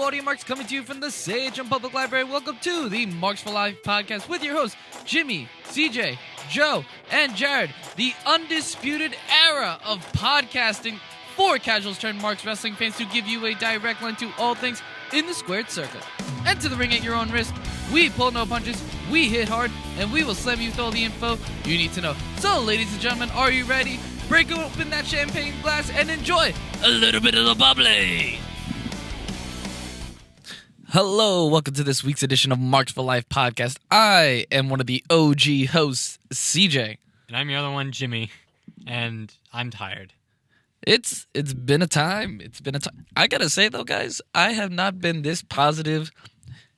audio marks coming to you from the Sage and Public Library. Welcome to the Marks for Life podcast with your hosts, Jimmy, CJ, Joe, and Jared. The undisputed era of podcasting for casuals turned Marks wrestling fans to give you a direct line to all things in the squared circle. Enter the ring at your own risk. We pull no punches, we hit hard, and we will slam you with all the info you need to know. So, ladies and gentlemen, are you ready? Break open that champagne glass and enjoy a little bit of the bubbly. Hello, welcome to this week's edition of Marks for Life podcast. I am one of the OG hosts, CJ. And I'm your other one, Jimmy. And I'm tired. It's been a time. I gotta say though, guys, I have not been this positive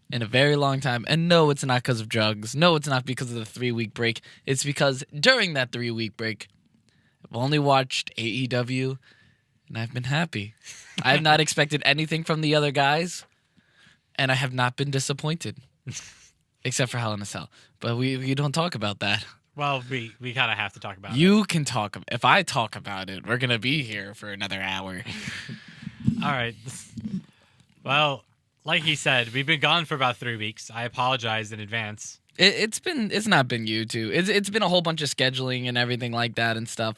in a very long time. And no, it's not because of drugs. No, it's not because of the 3-week break. It's because during that 3-week break, I've only watched AEW, and I've been happy. I have not expected anything from the other guys, and I have not been disappointed, except for Hell in a Cell. But we don't talk about that. Well, we kind of have to talk about it. You can talk. If I talk about it, we're going to be here for another hour. All right. Well, like he said, we've been gone for about 3 weeks. I apologize in advance. It's not been you two. It's been a whole bunch of scheduling and everything like that and stuff.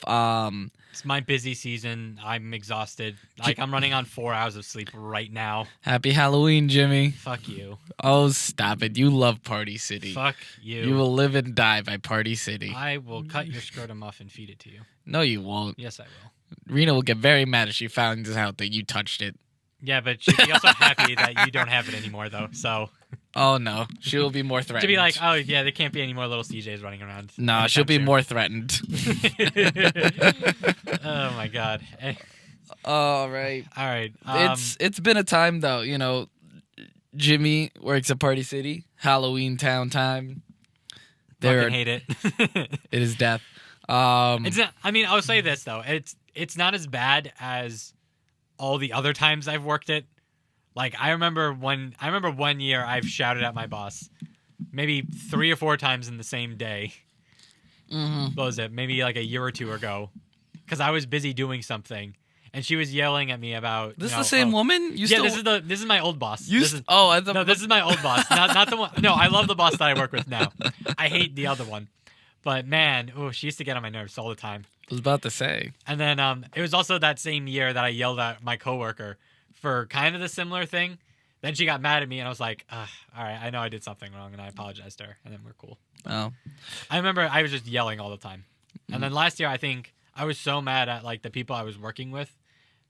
It's my busy season. I'm exhausted. Like, I'm running on 4 hours of sleep right now. Happy Halloween, Jimmy. Fuck you. Oh, stop it. You love Party City. Fuck you. You will live and die by Party City. I will cut your scrotum off and feed it to you. No, you won't. Yes, I will. Rena will get very mad if she finds out that you touched it. Yeah, but she'd be also happy that you don't have it anymore, though, so... Oh, no. She will be more threatened. To be like, oh, yeah, there can't be any more little CJs running around. No, she'll be more threatened. Oh, my God. All right. It's been a time, though. You know, Jimmy works at Party City. Halloween town time. Fucking hate it. It is death. It's not, I mean, I'll say this, though. It's not as bad as all the other times I've worked it. Like, I remember one year I've shouted at my boss maybe 3 or 4 times in the same day. Mm-hmm. What was it? Maybe like a year or two ago. Because I was busy doing something. And she was yelling at me about... This is the same woman? This is my old boss. This is my old boss. Not the one... No, I love the boss that I work with now. I hate the other one. But man, she used to get on my nerves all the time. I was about to say. And then it was also that same year that I yelled at my coworker for kind of the similar thing. Then she got mad at me, and I was like, all right, I know I did something wrong, and I apologized to her, and then we're cool. Oh. I remember I was just yelling all the time. And then last year, I think I was so mad at like the people I was working with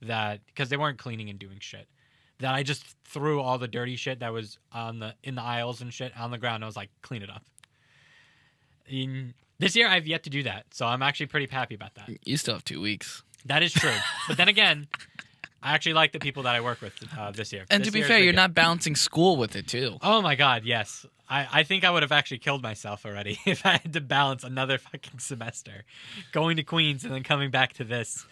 that, because they weren't cleaning and doing shit, that I just threw all the dirty shit that was in the aisles and shit on the ground. I was like, clean it up. This year, I've yet to do that, so I'm actually pretty happy about that. You still have 2 weeks. That is true. But then again... I actually like the people that I work with this year. And to be fair, you're not balancing school with it, too. Oh, my God, yes. I think I would have actually killed myself already if I had to balance another fucking semester. Going to Queens and then coming back to this.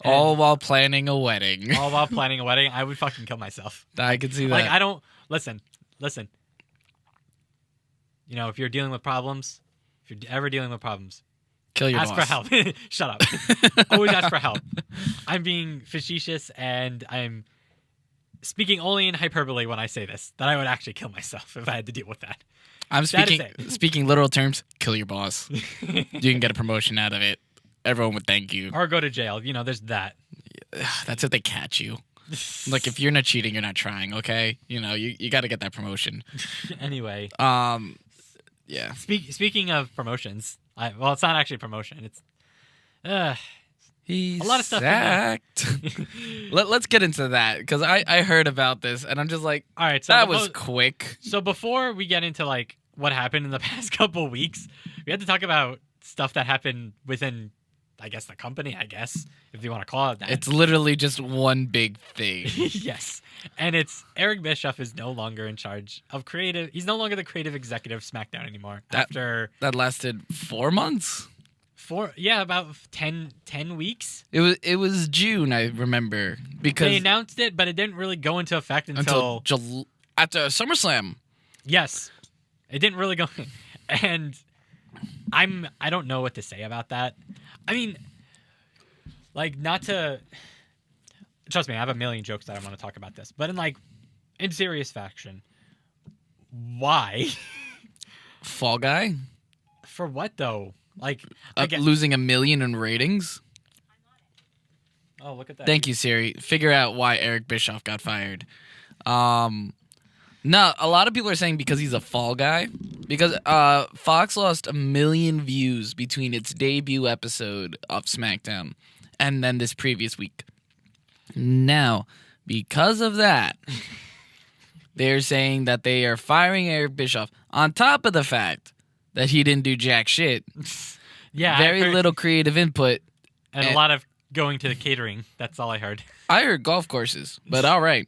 All while planning a wedding. All while planning a wedding. I would fucking kill myself. I can see that. Like, I don't... Listen. You know, if you're dealing with problems, if you're ever dealing with problems... Kill your boss. Ask for help. Shut up. Always ask for help. I'm being facetious, and I'm speaking only in hyperbole when I say this, that I would actually kill myself if I had to deal with that. I'm speaking literal terms, kill your boss. You can get a promotion out of it. Everyone would thank you. Or go to jail. You know, there's that. That's if they catch you. Like, if you're not cheating, you're not trying, okay? You know, you got to get that promotion. Anyway. Yeah. Speaking of promotions... well, it's not actually a promotion. It's He's a lot of stuff. Sacked. Let's get into that, because I heard about this, and I'm just like, all right, so that was quick. So before we get into like what happened in the past couple weeks, we had to talk about stuff that happened within, I guess, the company, if you want to call it that. It's literally just one big thing. Yes. And it's Eric Bischoff is no longer in charge of creative. He's no longer the creative executive of Smackdown anymore. That lasted 4 months. About 10 weeks. It was June, I remember, because they announced it, but it didn't really go into effect until after SummerSlam. Yes. It didn't really go and I don't know what to say about that. I mean, like, not to... Trust me, I have a million jokes that I want to talk about this. But in serious faction, why? Fall Guy? For what though? Like Losing 1 million in ratings? Oh, look at that. Thank you, Siri. Figure out why Eric Bischoff got fired. No, a lot of people are saying because he's a fall guy. Because Fox lost 1 million views between its debut episode of Smackdown and then this previous week. Now, because of that, they're saying that they are firing Eric Bischoff on top of the fact that he didn't do jack shit. Yeah, Very little creative input. And a lot of going to the catering. That's all I heard. I heard golf courses, but all right.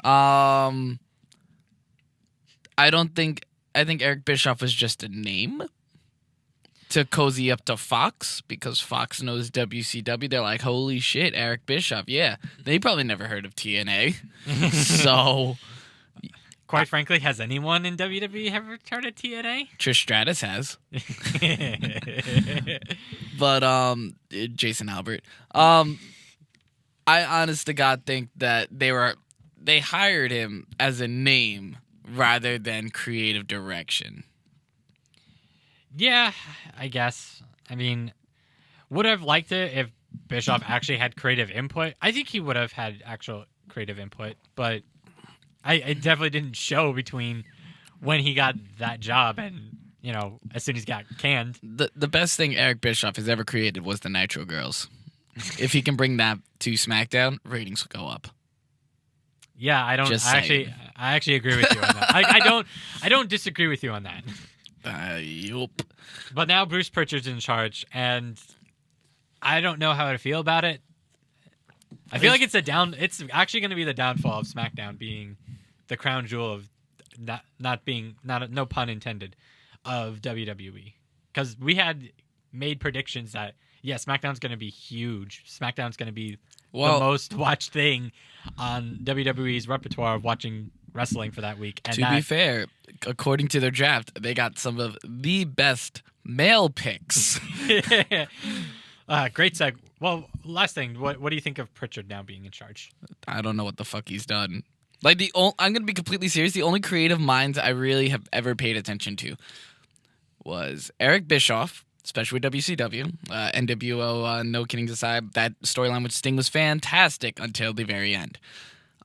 I think Eric Bischoff was just a name to cozy up to Fox because Fox knows WCW. They're like, holy shit, Eric Bischoff. Yeah. They probably never heard of TNA. So, quite frankly, has anyone in WWE ever heard of TNA? Trish Stratus has. But Jason Albert. I honest to God think that they hired him as a name rather than creative direction. Yeah, I guess. I mean, would have liked it if Bischoff actually had creative input. I think he would have had actual creative input, but it definitely didn't show between when he got that job and, you know, as soon as he got canned. The best thing Eric Bischoff has ever created was the Nitro Girls. If he can bring that to SmackDown, ratings will go up. Yeah, I actually agree with you on that. I don't disagree with you on that. Yup. But now Bruce Pritchard's in charge, and I don't know how to feel about it. I feel like it's actually going to be the downfall of SmackDown being the crown jewel of no pun intended, of WWE. Because we had made predictions that, yeah, SmackDown's going to be huge. SmackDown's going to be the most watched thing on WWE's repertoire of watching wrestling for that week. And to be fair, according to their draft, they got some of the best male picks. Great seg. Well, last thing, what do you think of Pritchard now being in charge? I don't know what the fuck he's done. Like I'm gonna be completely serious. The only creative minds I really have ever paid attention to was Eric Bischoff, especially with WCW, NWO. No kidding aside, that storyline with Sting was fantastic until the very end.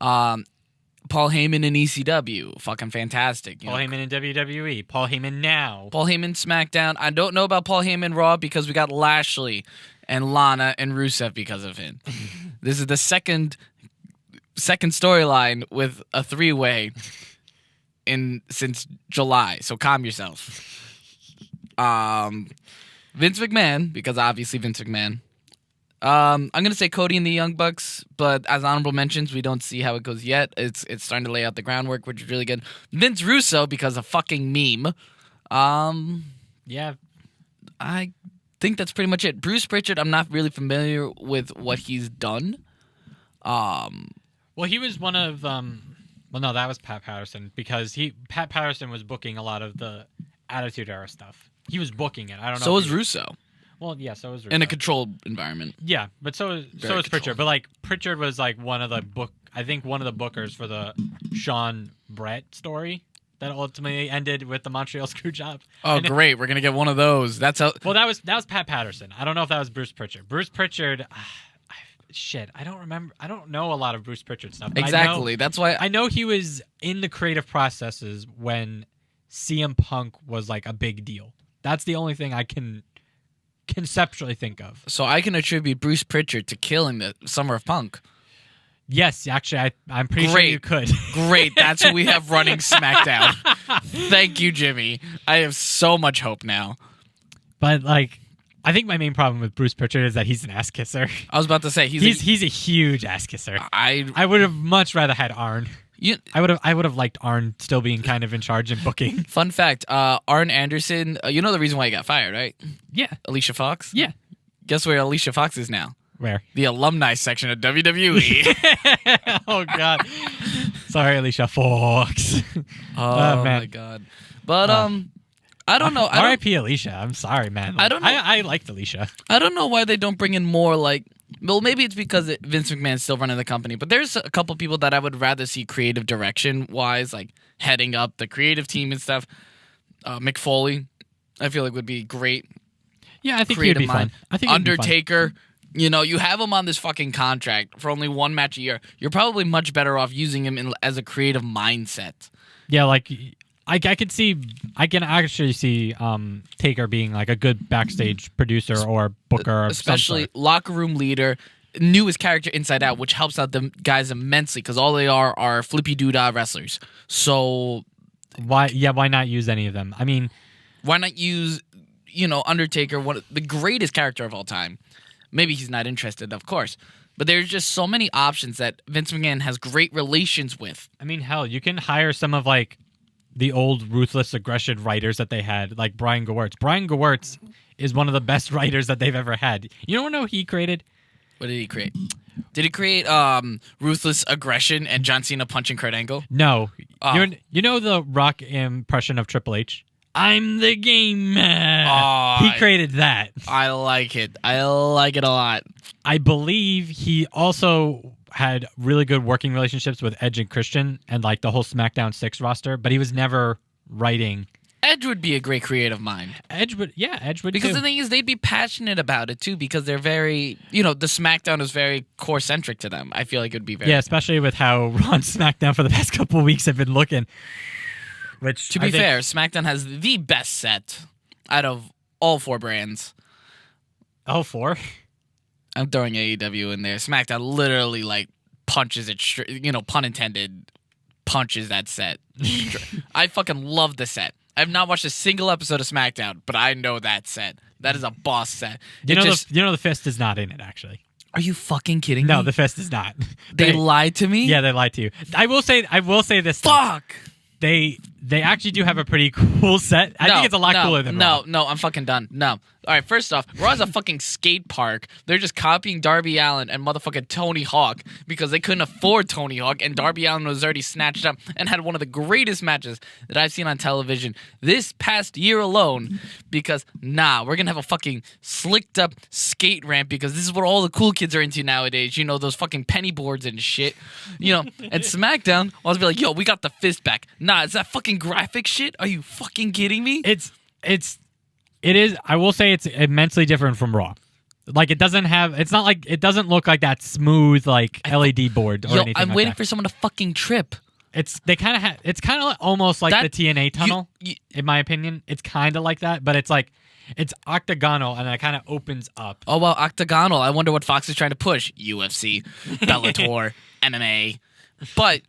Paul Heyman in ECW, fucking fantastic. Paul Heyman in WWE. Paul Heyman now. Paul Heyman SmackDown. I don't know about Paul Heyman Raw because we got Lashley and Lana and Rusev because of him. This is the second storyline with a 3-way since July. So calm yourself. Vince McMahon, because obviously Vince McMahon. I'm gonna say Cody and the Young Bucks, but as honorable mentions, we don't see how it goes yet. It's starting to lay out the groundwork, which is really good. Vince Russo, because of fucking meme. Yeah, I think that's pretty much it. Bruce Pritchard, I'm not really familiar with what he's done. Well, he was one of well, no, that was Pat Patterson because Pat Patterson was booking a lot of the Attitude Era stuff. He was booking it. I don't know. So was Russo. Well, yeah, so was Russo. In a controlled environment. Yeah, but so was Pritchard. But like Pritchard was like one of the bookers for the Sean Brett story that ultimately ended with the Montreal Screwjob. Oh, great! We're gonna get one of those. That's how. Well, that was Pat Patterson. I don't know if that was Bruce Pritchard. Bruce Pritchard. Shit, I don't remember. I don't know a lot of Bruce Pritchard stuff. Exactly. That's why I know he was in the creative processes when CM Punk was like a big deal. That's the only thing I can conceptually think of. So I can attribute Bruce Pritchard to killing the Summer of Punk. Yes, actually, I'm pretty sure you could. Great, that's who we have running SmackDown. Thank you, Jimmy. I have so much hope now. But like, I think my main problem with Bruce Pritchard is that he's an ass kisser. I was about to say he's a huge ass kisser. I would have much rather had Arn. I would have liked Arn still being kind of in charge and booking. Fun fact, Arn Anderson, you know the reason why he got fired, right? Yeah. Alicia Fox? Yeah. Guess where Alicia Fox is now? Where? The alumni section of WWE. Oh, God. Sorry, Alicia Fox. Oh, my God. But, I don't know. R.I.P. Alicia. I'm sorry, man. I don't know. I liked Alicia. I don't know why they don't bring in more, like, Well, maybe it's because Vince McMahon's still running the company, but there's a couple people that I would rather see creative direction-wise, like heading up the creative team and stuff. Mick Foley, I feel like would be great. Yeah, I think he'd be fun. I think Undertaker, you have him on this fucking contract for only one match a year. You're probably much better off using him as a creative mindset. Yeah, like I can actually see Taker being like a good backstage producer or booker, especially locker room leader. Knew his character inside out, which helps out the guys immensely because all they are flippy doodah wrestlers. So why not use any of them? I mean, why not use Undertaker, the greatest character of all time? Maybe he's not interested, of course, but there's just so many options that Vince McMahon has great relations with. I mean, hell, you can hire some of like the old ruthless aggression writers that they had, like Brian Gewirtz. Brian Gewirtz is one of the best writers that they've ever had. You don't know he created? What did he create? Did he create Ruthless Aggression and John Cena punching Kurt Angle? No. You know the Rock impression of Triple H? I'm the game man. He created that. I like it. I like it a lot. I believe he also had really good working relationships with Edge and Christian and like the whole SmackDown 6 roster, but he was never writing. Edge would be a great creative mind. Edge would because the thing is, they'd be passionate about it too because they're very, the SmackDown is very core centric to them. I feel like it would be very. Yeah, especially with how Raw and SmackDown for the past couple of weeks have been looking. Which, to be fair, SmackDown has the best set out of all 4 brands. All 4? I'm throwing AEW in there. SmackDown literally like punches it, pun intended, punches that set. I fucking love the set. I've not watched a single episode of SmackDown, but I know that set. That is a boss set. The fist is not in it, actually. Are you fucking kidding me? No, the fist is not. They lied to me? Yeah, they lied to you. I will say this. Fuck! They actually do have a pretty cool set. I think it's a lot cooler than Raw. No, I'm fucking done. No. All right, first off, Raw's a fucking skate park. They're just copying Darby Allin and motherfucking Tony Hawk because they couldn't afford Tony Hawk, and Darby Allin was already snatched up and had one of the greatest matches that I've seen on television this past year alone because, we're going to have a fucking slicked up skate ramp because this is what all the cool kids are into nowadays. Those fucking penny boards and shit. And SmackDown, I'll be like, yo, we got the fist back. It's that fucking graphic shit? Are you fucking kidding me? It is. I will say it's immensely different from Raw. Like it doesn't look like that smooth like LED board or anything. I'm waiting for someone to fucking trip. It's kind of almost like the TNA tunnel, in my opinion. It's kind of like that, but it's octagonal and it kind of opens up. Oh well, octagonal. I wonder what Fox is trying to push. UFC, Bellator, MMA, but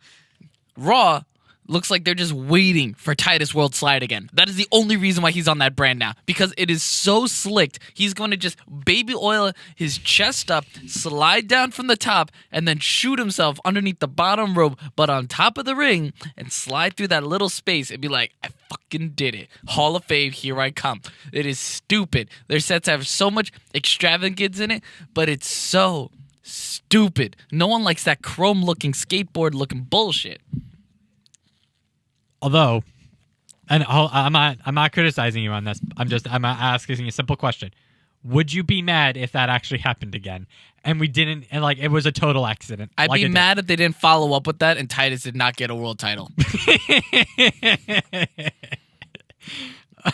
Raw looks like they're just waiting for Titus World Slide again. That is the only reason why he's on that brand now. Because it is so slicked. He's going to just baby oil his chest up, slide down from the top, and then shoot himself underneath the bottom rope, but on top of the ring, and slide through that little space and be like, I fucking did it. Hall of Fame, here I come. It is stupid. Their sets have so much extravagance in it, but it's so stupid. No one likes that chrome-looking, skateboard-looking bullshit. Although, and I'm not criticizing you on this. I'm asking a simple question. Would you be mad if that actually happened again? And we didn't, and like it was a total accident. I'd be mad if they didn't follow up with that and Titus did not get a world title.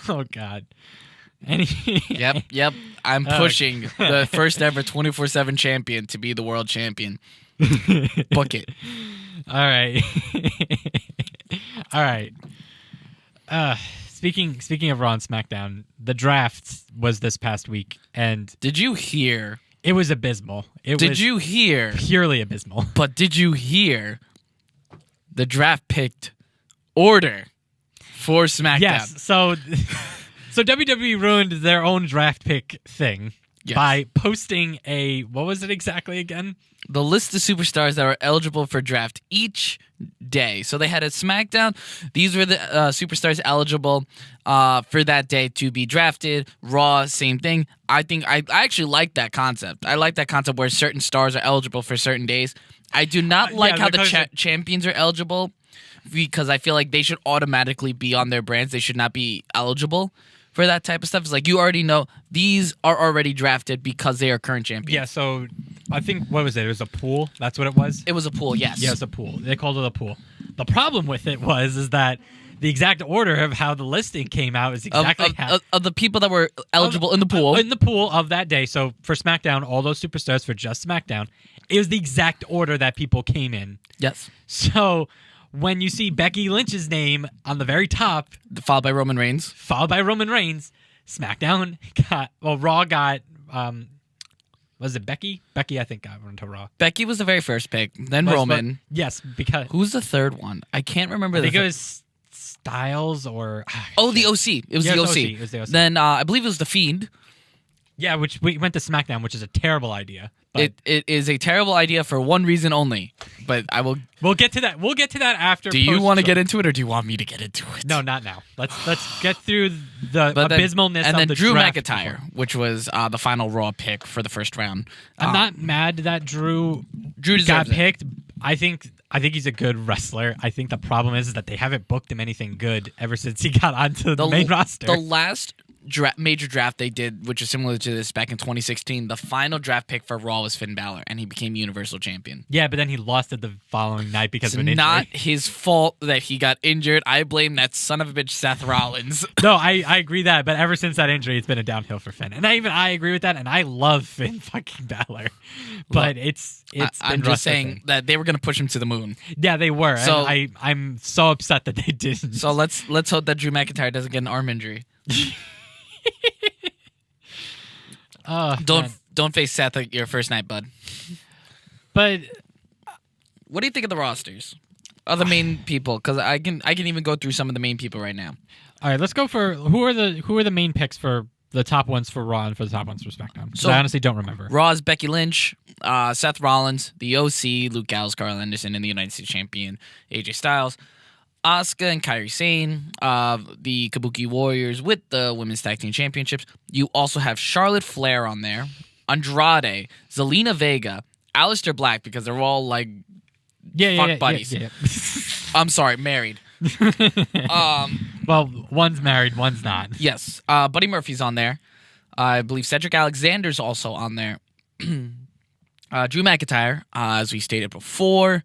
Oh God. Yep. I'm pushing the first ever 24/7 champion to be the world champion. Book it. All right. All right. Speaking of Raw and SmackDown, the draft was this past week, and did you hear? It was abysmal. Did you hear? Purely abysmal. But did you hear? The draft picked order for SmackDown. Yes. So WWE ruined their own draft pick thing by posting what was it exactly again? The list of superstars that are eligible for draft each day. So they had a SmackDown. These were the superstars eligible for that day to be drafted. Raw, same thing. I actually like that concept. I like that concept where certain stars are eligible for certain days. I do not like how the champions are eligible because I feel like they should automatically be on their brands. They should not be eligible for that type of stuff. It's like you already know these are already drafted because they are current champions. Yeah, so I think, what was it? It was a pool. That's what it was? It was a pool, yes. Yeah, it was a pool. They called it a pool. The problem with it is that the exact order of how the listing came out is exactly of the people that were eligible in the pool. In the pool of that day. So for SmackDown, all those superstars for just SmackDown, it was the exact order that people came in. Yes. So when you see Becky Lynch's name on the very top, followed by Roman Reigns, SmackDown Raw got, was it Becky? Becky, I think, got into Raw. Becky was the very first pick, then Roman. Yes, because... Who's the third one? I can't remember. I think it was Styles or... the OC. It was the OC. It was the OC. Then I believe it was The Fiend. Yeah, which we went to SmackDown, which is a terrible idea. But it is a terrible idea for one reason only. But I will... We'll get to that. We'll get to that after. Do you want to get into it, or do you want me to get into it? No, not now. Let's get through the abysmalness and of then the Drew draft McIntyre, before. which was the final Raw pick for the first round. I'm not mad that Drew got deserves picked. I think he's a good wrestler. I think the problem is that they haven't booked him anything good ever since he got onto the main roster. The last major draft they did, which is similar to this back in 2016, the final draft pick for Raw was Finn Balor, and he became Universal Champion. Yeah, but then he lost it the following night because of an injury. Not his fault that he got injured. I blame that son of a bitch Seth Rollins. No, I agree that, but ever since that injury, it's been a downhill for Finn. And I agree with that, and I love Finn fucking Balor. But I'm just saying that they were going to push him to the moon. Yeah, they were. So, and I'm so upset that they didn't. So let's hope that Drew McIntyre doesn't get an arm injury. Don't face Seth at your first night, bud. But what do you think of the rosters? Of the main people, because I can even go through some of the main people right now. All right, let's go for who are the main picks for the top ones for Raw and for the top ones for SmackDown. So I honestly don't remember. Raw is Becky Lynch, Seth Rollins, the OC, Luke Gallows, Carl Anderson, and the United States Champion AJ Styles. Asuka and Kairi Sane, the Kabuki Warriors with the Women's Tag Team Championships. You also have Charlotte Flair on there, Andrade, Zelina Vega, Aleister Black, because they're all like fuck buddies. Yeah. I'm sorry, married. Well, one's married, one's not. Yes. Buddy Murphy's on there. I believe Cedric Alexander's also on there. Drew McIntyre, as we stated before.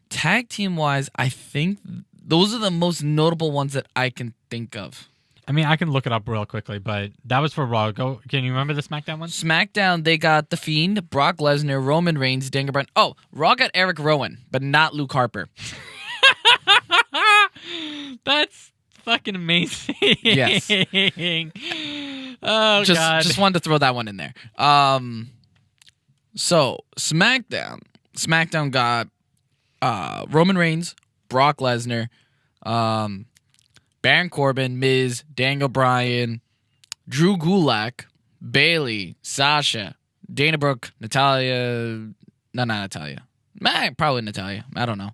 Tag team-wise, I think those are the most notable ones that I can think of. I mean, I can look it up real quickly, but that was for Raw. Can you remember the SmackDown one? SmackDown, they got The Fiend, Brock Lesnar, Roman Reigns, Daniel Bryan. Oh, Raw got Eric Rowan, but not Luke Harper. That's fucking amazing. Yes. Oh, God. Just wanted to throw that one in there. So, SmackDown got Roman Reigns, Brock Lesnar, Baron Corbin, Miz, Daniel Bryan, Drew Gulak, Bayley, Sasha, Dana Brooke, Natalya. No, not Natalya. Probably Natalya. I don't know.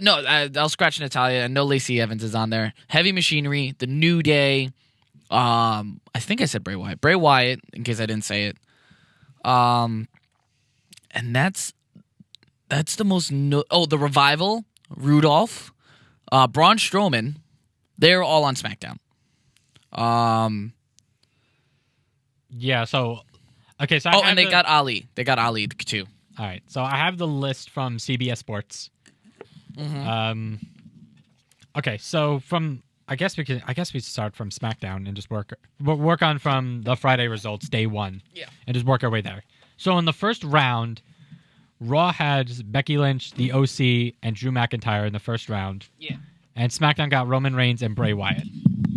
No, I'll scratch Natalya. I know Lacey Evans is on there. Heavy Machinery, The New Day. I think I said Bray Wyatt. Bray Wyatt, in case I didn't say it. And that's the most... The Revival, Rudolph, Braun Strowman. They're all on SmackDown. Yeah, so... Okay, so and they got Ali. They got Ali, too. All right, so I have the list from CBS Sports. Mm-hmm. Okay, so from... I guess we start from SmackDown and just work on from the Friday results, day one. Yeah. And just work our way there. So in the first round... Raw had Becky Lynch, the OC, and Drew McIntyre in the first round. Yeah. And SmackDown got Roman Reigns and Bray Wyatt.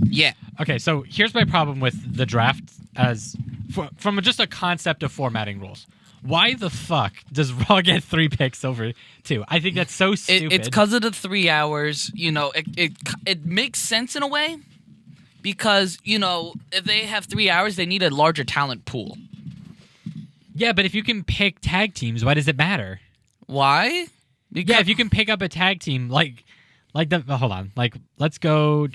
Yeah. Okay, so here's my problem with the draft from just a concept of formatting rules. Why the fuck does Raw get 3 picks over 2? I think that's so stupid. It's because of the 3 hours. You know, it makes sense in a way because, you know, if they have 3 hours, they need a larger talent pool. Yeah, but if you can pick tag teams, why does it matter? Why? Because if you can pick up a tag team, hold on, let's go,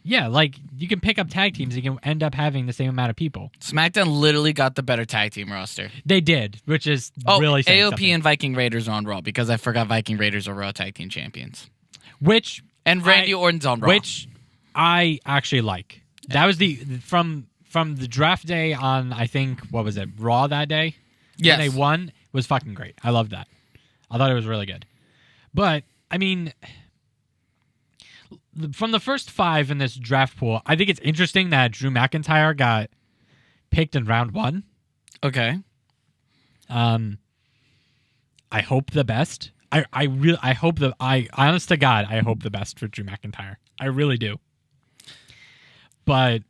you can pick up tag teams, you can end up having the same amount of people. SmackDown literally got the better tag team roster. They did, which is really saying AOP something. and Viking Raiders are on Raw because I forgot Viking Raiders are Raw tag team champions. And Randy Orton's on Raw. Which I actually like. That was from from the draft day on, I think, what was it, Raw that day? Yes. When they won, was fucking great. I loved that. I thought it was really good. But, I mean, from the first 5 in this draft pool, I think it's interesting that Drew McIntyre got picked in round 1. Okay. I hope the best. I hope honest to God, I hope the best for Drew McIntyre. I really do. But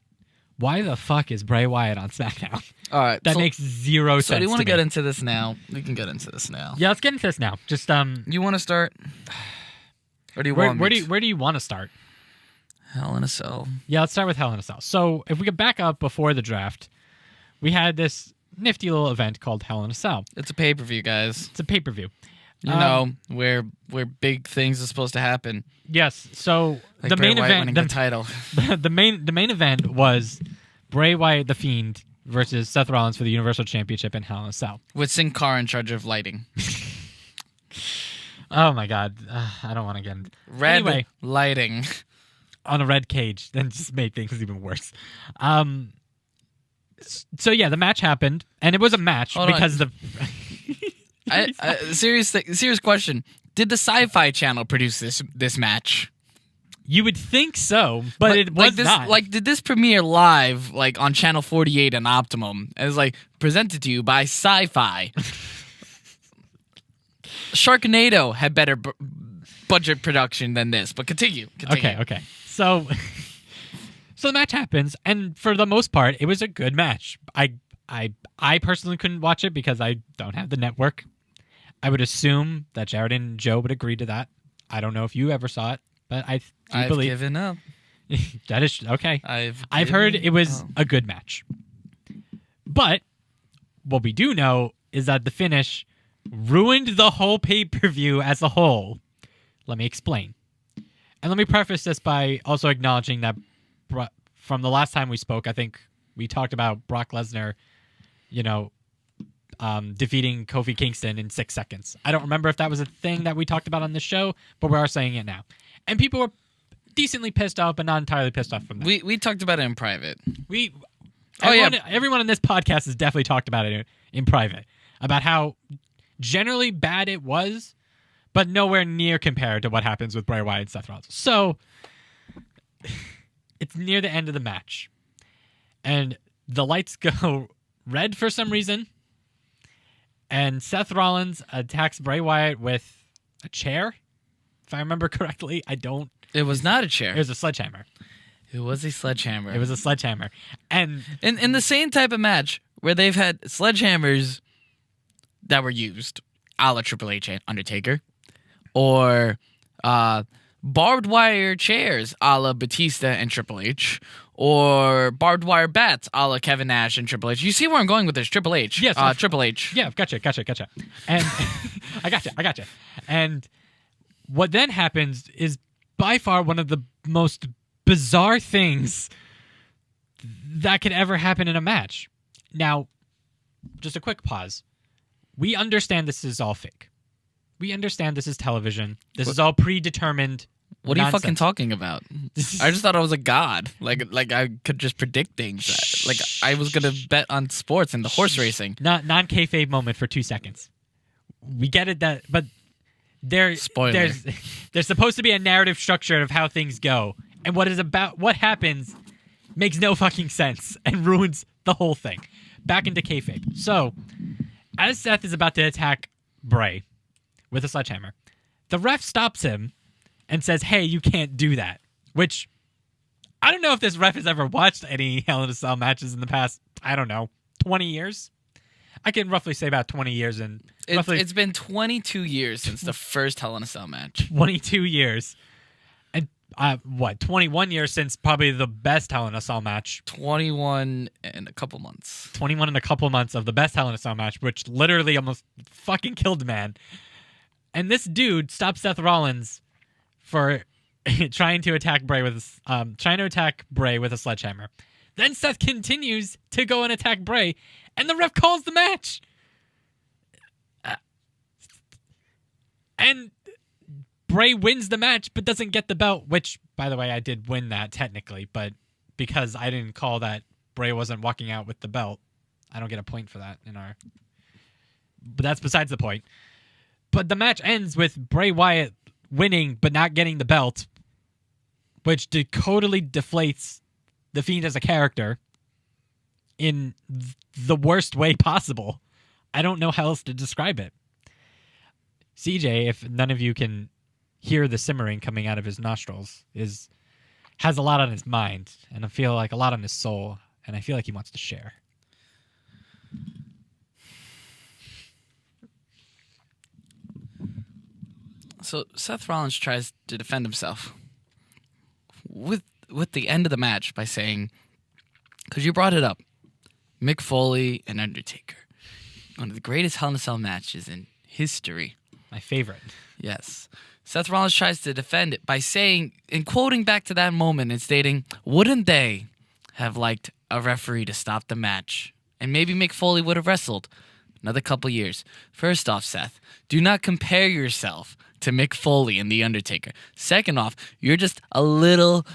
why the fuck is Bray Wyatt on SmackDown? All right. That makes zero sense. So do you want to to get me. into this now? We can get into this now. Yeah, let's get into this now. Just You want to start? Or do you where want me do you want to start? Hell in a Cell. Yeah, let's start with Hell in a Cell. So if we could back up before the draft, we had this nifty little event called Hell in a Cell. It's a pay-per-view, guys. It's a pay-per-view. You know, where big things are supposed to happen. Yes. So Like the Bray main Wyatt event, winning the title. the main event was Bray Wyatt the Fiend versus Seth Rollins for the Universal Championship in Hell in a Cell. With Sin Cara in charge of lighting. Oh my God, I don't want to get into Red anyway, lighting. on a red cage. Then just made things even worse. So yeah, the match happened, and it was a match Hold on. because the. Serious question. Did the Sci-Fi Channel produce this match? You would think so, but it was not. Did this premiere live, like on Channel 48 and Optimum? It was like presented to you by Sci-Fi. Sharknado had better budget production than this, but continue. Okay. So the match happens, and for the most part, it was a good match. I personally couldn't watch it because I don't have the network. I would assume that Jared and Joe would agree to that. I don't know if you ever saw it, but I've given up. That is okay. I've heard it was a good match. But what we do know is that the finish ruined the whole pay-per-view as a whole. Let me explain. And let me preface this by also acknowledging that from the last time we spoke, I think we talked about Brock Lesnar, defeating Kofi Kingston in 6 seconds. I don't remember if that was a thing that we talked about on the show, but we are saying it now. And people were decently pissed off, but not entirely pissed off from that. We talked about it in private. Everyone in this podcast has definitely talked about it in private, about how generally bad it was, but nowhere near compared to what happens with Bray Wyatt and Seth Rollins. So it's near the end of the match, and the lights go red for some reason, and Seth Rollins attacks Bray Wyatt with a chair, if I remember correctly. It was not a chair. It was a sledgehammer. It was a sledgehammer. It was a sledgehammer. And in the same type of match where they've had sledgehammers that were used, a la Triple H and Undertaker, or barbed wire chairs, a la Batista and Triple H, or barbed wire bats, a la Kevin Nash and Triple H. You see where I'm going with this? Triple H. Yes. Triple H. Yeah, gotcha. And I gotcha. And what then happens is by far one of the most bizarre things that could ever happen in a match. Now, just a quick pause. We understand this is all fake. We understand this is television. This is all predetermined. What are you nonsense. fucking talking about? I just thought I was a god. Like I could just predict things. Like I was gonna bet on sports and the horse racing. Non-kayfabe moment for 2 seconds. We get it but there's supposed to be a narrative structure of how things go, and what happens makes no fucking sense and ruins the whole thing. Back into kayfabe. So, as Seth is about to attack Bray with a sledgehammer, the ref stops him and says, "Hey, you can't do that." Which, I don't know if this ref has ever watched any Hell in a Cell matches in the past, 20 years. I can roughly say about 20 years. It's been 22 years since the first Hell in a Cell match. 22 years. And 21 years since probably the best Hell in a Cell match. 21 and a couple months. 21 and a couple months of the best Hell in a Cell match, which literally almost fucking killed man. And this dude stopped Seth Rollins for trying to attack Bray with a sledgehammer. Then Seth continues to go and attack Bray, and the ref calls the match. And Bray wins the match, but doesn't get the belt, which, by the way, I did win that technically, but because I didn't call that Bray wasn't walking out with the belt. I don't get a point for that but that's besides the point. But the match ends with Bray Wyatt winning but not getting the belt, which totally deflates The Fiend as a character in the worst way possible. I don't know how else to describe it. CJ, if none of you can hear the simmering coming out of his nostrils, has a lot on his mind, and I feel like a lot on his soul, and I feel like he wants to share. So Seth Rollins tries to defend himself with the end of the match by saying, because you brought it up, Mick Foley and Undertaker, one of the greatest Hell in a Cell matches in history. My favorite. Yes. Seth Rollins tries to defend it by saying, and quoting back to that moment and stating, wouldn't they have liked a referee to stop the match? And maybe Mick Foley would have wrestled another couple years. First off, Seth, do not compare yourself to Mick Foley and The Undertaker. Second off, you're just a little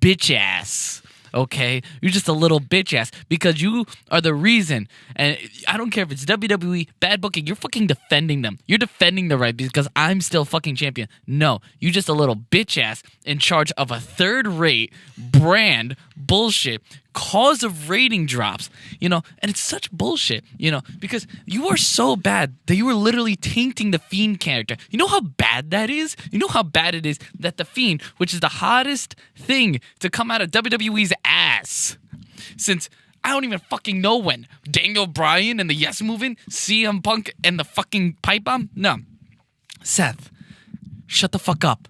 bitch ass. Okay? You're just a little bitch ass because you are the reason. And I don't care if it's WWE, bad booking, you're fucking defending them. You're defending the right because I'm still fucking champion. No, you just a little bitch ass in charge of a third-rate brand bullshit, cause of rating drops, and it's such bullshit, because you are so bad that you are literally tainting the Fiend character. You know how bad that is? You know how bad it is that the Fiend, which is the hottest thing to come out of WWE's ass since I don't even fucking know when, Daniel Bryan and the Yes Movement, CM Punk and the fucking pipe bomb? No. Seth, shut the fuck up.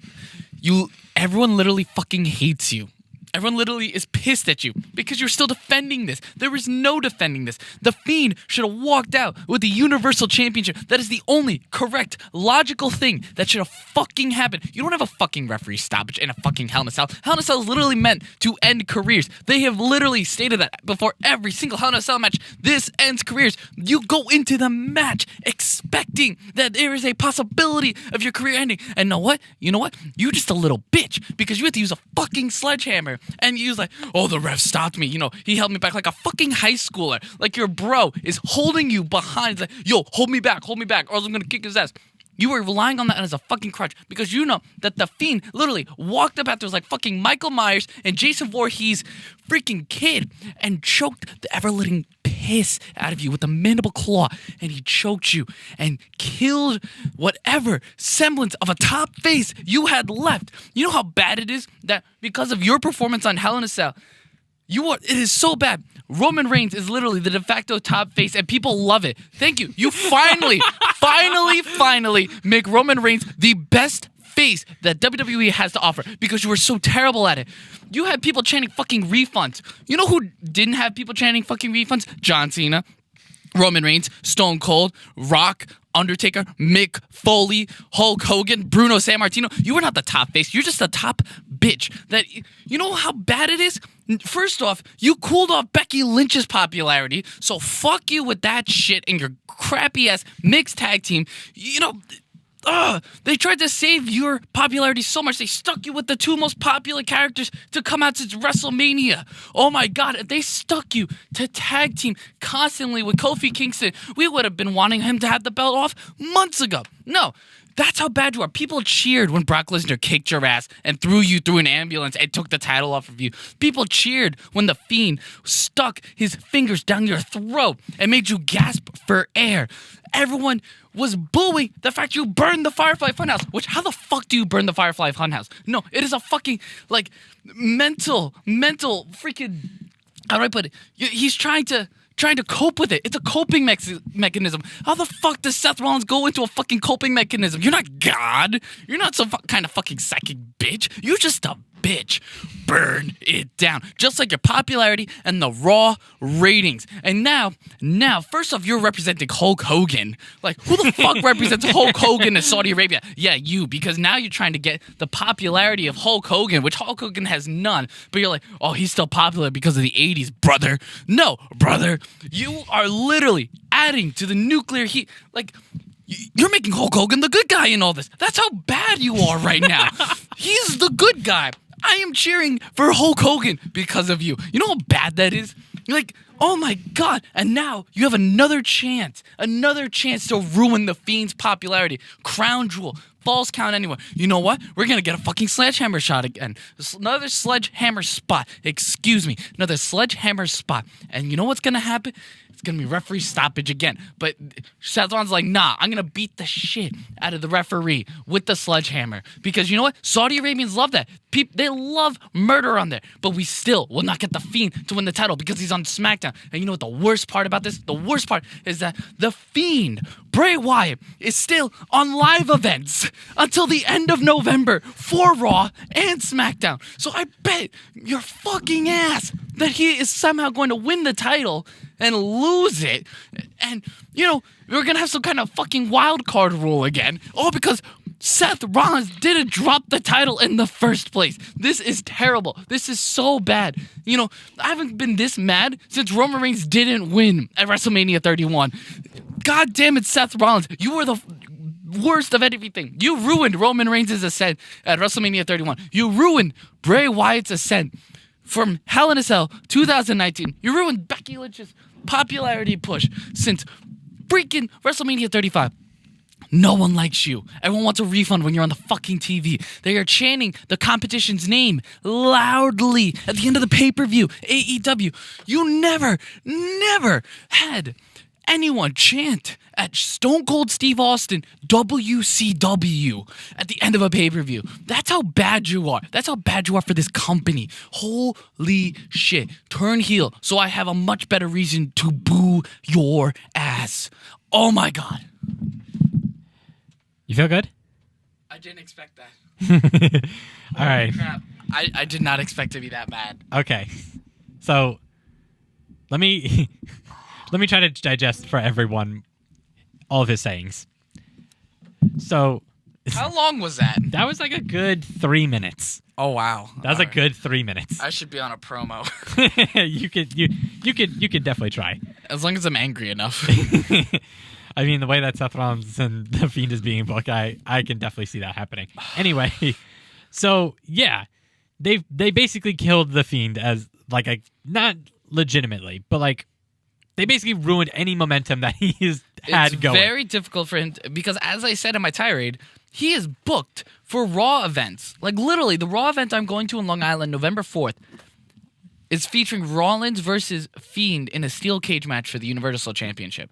Everyone literally fucking hates you. Everyone literally is pissed at you because you're still defending this. There is no defending this. The Fiend should have walked out with the Universal Championship. That is the only correct, logical thing that should have fucking happened. You don't have a fucking referee stoppage in a fucking Hell in a Cell. Hell in a Cell is literally meant to end careers. They have literally stated that before every single Hell in a Cell match. This ends careers. You go into the match expecting that there is a possibility of your career ending. And You know what? You're just a little bitch because you have to use a fucking sledgehammer. And you was like, oh, the ref stopped me. He held me back like a fucking high schooler. Like your bro is holding you behind. Like, yo, hold me back, or else I'm going to kick his ass. You were relying on that as a fucking crutch because you know that the Fiend literally walked up after like fucking Michael Myers and Jason Voorhees' freaking kid and choked the ever-living piss out of you with a mandible claw, and he choked you and killed whatever semblance of a top face you had left. You know how bad it is that because of your performance on Hell in a Cell, it is so bad. Roman Reigns is literally the de facto top face, and people love it. Thank you. You finally make Roman Reigns the best face that WWE has to offer because you were so terrible at it. You had people chanting fucking refunds. You know who didn't have people chanting fucking refunds? John Cena, Roman Reigns, Stone Cold, Rock, Undertaker, Mick Foley, Hulk Hogan, Bruno Sammartino. You were not the top face. You're just the top bitch. You know how bad it is? First off, you cooled off Becky Lynch's popularity, so fuck you with that shit and your crappy ass mixed tag team. They tried to save your popularity so much, they stuck you with the two most popular characters to come out since WrestleMania. Oh my God, if they stuck you to tag team constantly with Kofi Kingston, we would have been wanting him to have the belt off months ago. No, that's how bad you are. People cheered when Brock Lesnar kicked your ass and threw you through an ambulance and took the title off of you. People cheered when The Fiend stuck his fingers down your throat and made you gasp for air. Everyone was booing the fact you burned the Firefly Funhouse. Which, how the fuck do you burn the Firefly Funhouse? No, it is a fucking, mental freaking, how do I put it? He's trying to cope with it. It's a coping mechanism. How the fuck does Seth Rollins go into a fucking coping mechanism? You're not God. You're not some kind of fucking psychic bitch. You're just a bitch. Burn it down. Just like your popularity and the Raw ratings. And now, first off, you're representing Hulk Hogan. Like, who the fuck represents Hulk Hogan in Saudi Arabia? Yeah, you, because now you're trying to get the popularity of Hulk Hogan, which Hulk Hogan has none. But you're like, oh, he's still popular because of the 80s, brother. No, brother. You are literally adding to the nuclear heat. Like, you're making Hulk Hogan the good guy in all this. That's how bad you are right now. He's the good guy. I am cheering for Hulk Hogan because of you. You know how bad that is? You're like, oh my God. And now you have another chance to ruin The Fiend's popularity. Crown Jewel, Falls Count Anywhere. You know what? We're going to get a fucking sledgehammer shot again. Another sledgehammer spot. Excuse me. Another sledgehammer spot. And you know what's going to happen? It's going to be referee stoppage again. But Seth Rollins like, nah, I'm going to beat the shit out of the referee with the sledgehammer. Because you know what? Saudi Arabians love that. They love murder on there. But we still will not get The Fiend to win the title because he's on SmackDown. And you know what the worst part about this? The worst part is that The Fiend, Bray Wyatt, is still on live events until the end of November for Raw and SmackDown. So I bet your fucking ass that he is somehow going to win the title and lose it. And, you know, we're going to have some kind of fucking wild card rule again. All because Seth Rollins didn't drop the title in the first place. This is terrible. This is so bad. You know, I haven't been this mad since Roman Reigns didn't win at WrestleMania 31. God damn it, Seth Rollins. You were the worst of everything. You ruined Roman Reigns' ascent at WrestleMania 31. You ruined Bray Wyatt's ascent from Hell in a Cell 2019. You ruined Becky Lynch's popularity push since freaking WrestleMania 35. No one likes you. Everyone wants a refund when you're on the fucking TV. They are chanting the competition's name loudly at the end of the pay-per-view. AEW. You never had anyone chant at Stone Cold Steve Austin WCW at the end of a pay-per-view. That's how bad you are. That's how bad you are for this company. Holy shit. Turn heel so I have a much better reason to boo your ass. Oh my God. You feel good? I didn't expect that. All right. Crap. I did not expect to be that bad. Okay. So let me try to digest for everyone all of his sayings. So how long was that? That was like a good 3 minutes. Oh wow. That was a good 3 minutes. I should be on a promo. you could definitely try. As long as I'm angry enough. I mean, the way that Seth Rollins and The Fiend is being booked, I can definitely see that happening. Anyway, so yeah, they basically killed The Fiend as like not legitimately, but like they basically ruined any momentum that he has had going. It's very difficult for him because, as I said in my tirade, he is booked for Raw events. Like literally, the Raw event I'm going to in Long Island, November 4th, is featuring Rollins versus Fiend in a steel cage match for the Universal Championship.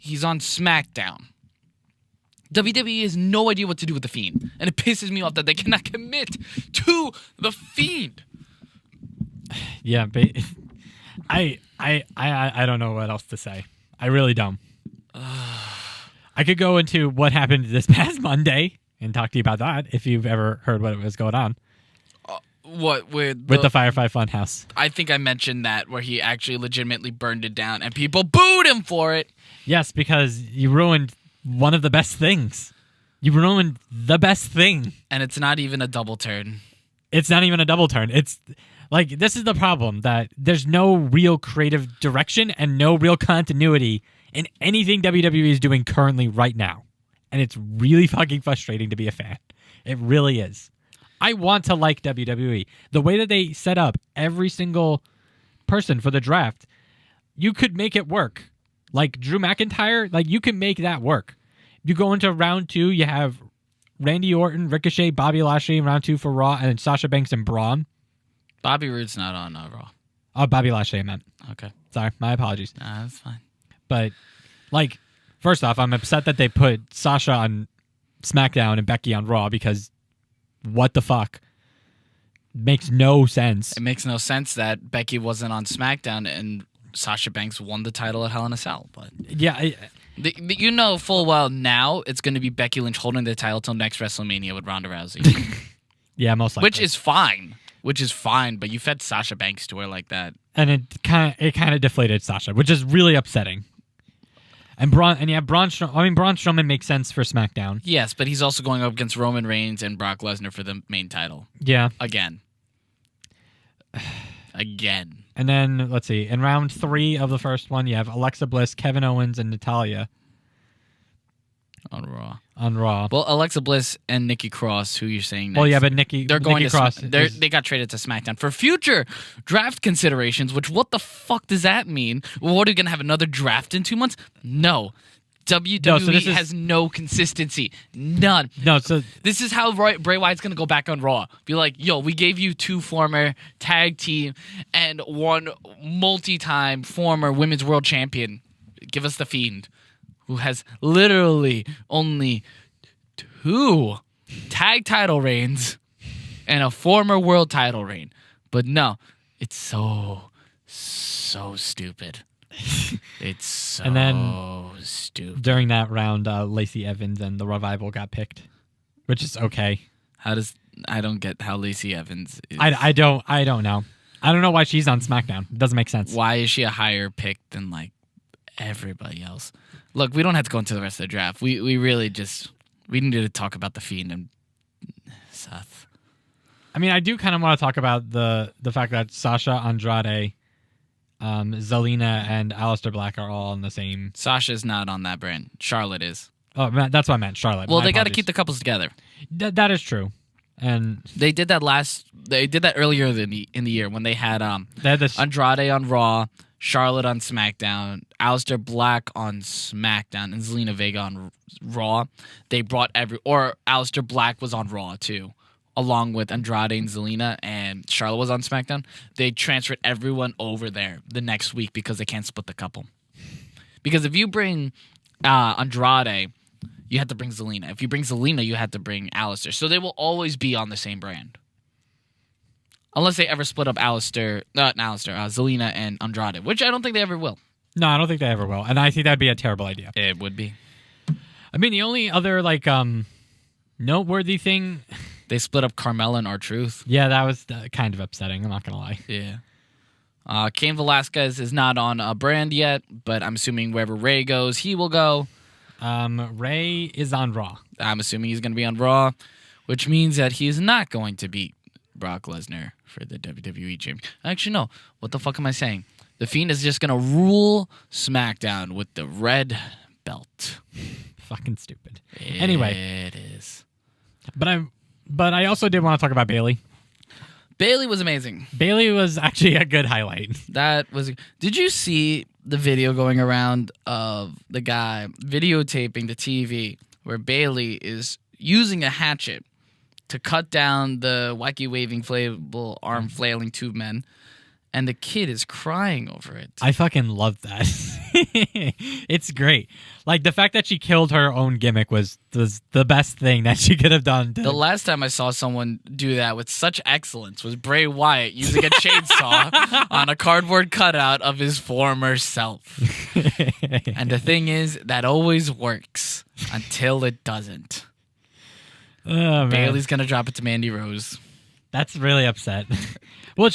He's on SmackDown. WWE has no idea what to do with The Fiend, and it pisses me off that they cannot commit to The Fiend. Yeah, but I don't know what else to say. I really don't. I could go into what happened this past Monday and talk to you about that if you've ever heard what was going on. What with the Firefly Funhouse? I think I mentioned that where he actually legitimately burned it down and people booed him for it. Yes, because you ruined one of the best things. You ruined the best thing. And it's not even a double turn. It's not even a double turn. It's like, this is the problem, that there's no real creative direction and no real continuity in anything WWE is doing currently right now. And it's really fucking frustrating to be a fan. It really is. I want to like WWE. The way that they set up every single person for the draft, you could make it work. Like Drew McIntyre, like you can make that work. You go into round 2, you have Randy Orton, Ricochet, Bobby Lashley in round 2 for Raw, and then Sasha Banks and Braun. Bobby Roode's not on Raw. Oh, Bobby Lashley, I meant. Okay. Sorry, my apologies. Nah, that's fine. But, like, first off, I'm upset that they put Sasha on SmackDown and Becky on Raw because what the fuck? Makes no sense. It makes no sense that Becky wasn't on SmackDown and Sasha Banks won the title at Hell in a Cell. But yeah, you know full well now it's going to be Becky Lynch holding the title till next WrestleMania with Ronda Rousey. Yeah, most likely. Which is fine, but you fed Sasha Banks to her like that. And it kind of deflated Sasha, which is really upsetting. And Braun Strowman makes sense for SmackDown. Yes, but he's also going up against Roman Reigns and Brock Lesnar for the main title. Yeah. Again. And then, let's see, in round 3 of the first one, you have Alexa Bliss, Kevin Owens, and Natalya. On Raw. On Raw. Well, Alexa Bliss and Nikki Cross, who you're saying next. Well, yeah, but Nikki Cross. They got traded to SmackDown for future draft considerations, which what the fuck does that mean? What, are we going to have another draft in 2 months? No. WWE has no consistency. None. No, so this is how Bray Wyatt's going to go back on Raw. Be like, yo, we gave you 2 former tag team and 1 multi-time former women's world champion. Give us the Fiend, who has literally only 2 tag title reigns and a former world title reign. But no, it's so stupid. It's so and then stupid. During that round, Lacey Evans and the Revival got picked, which is okay. I don't get how Lacey Evans is. I don't know. I don't know why she's on SmackDown. It doesn't make sense. Why is she a higher pick than like everybody else? Look, we don't have to go into the rest of the draft. We really just we needed to talk about the Fiend and Seth. I mean, I do kind of want to talk about the fact that Sasha, Andrade, Zelina, and Aleister Black are all on the same. Sasha's not on that brand. Charlotte is. Oh, that's what I meant. Charlotte. Well, they got to keep the couples together. That is true, and they did that earlier in the year when they had Andrade on Raw, Charlotte on SmackDown, Aleister Black on SmackDown, and Zelina Vega on Raw. They brought Aleister Black was on Raw too, along with Andrade and Zelina, and Charlotte was on SmackDown. They transferred everyone over there the next week because they can't split the couple. Because if you bring Andrade, you have to bring Zelina. If you bring Zelina, you have to bring Aleister. So they will always be on the same brand. Unless they ever split up Zelina and Andrade, which I don't think they ever will. No, I don't think they ever will. And I think that'd be a terrible idea. It would be. I mean, the only other noteworthy thing... They split up Carmella and R-Truth. Yeah, that was kind of upsetting. I'm not going to lie. Yeah. Cain Velasquez is not on a brand yet, but I'm assuming wherever Ray goes, he will go. Ray is on Raw. I'm assuming he's going to be on Raw, which means that he is not going to beat Brock Lesnar for the WWE Championship. Actually, no. What the fuck am I saying? The Fiend is just going to rule SmackDown with the red belt. Fucking stupid. Anyway. It is. But I also did want to talk about Bayley. Bayley was amazing. Bayley was actually a good highlight. Did you see the video going around of the guy videotaping the TV where Bayley is using a hatchet to cut down the wacky waving inflatable arm flailing tube men, and the kid is crying over it? I fucking love that. It's great. Like, the fact that she killed her own gimmick was the best thing that she could have done. The last time I saw someone do that with such excellence was Bray Wyatt using a chainsaw on a cardboard cutout of his former self. And the thing is, that always works until it doesn't. Oh, man. Bayley's going to drop it to Mandy Rose. That's really upset. Well,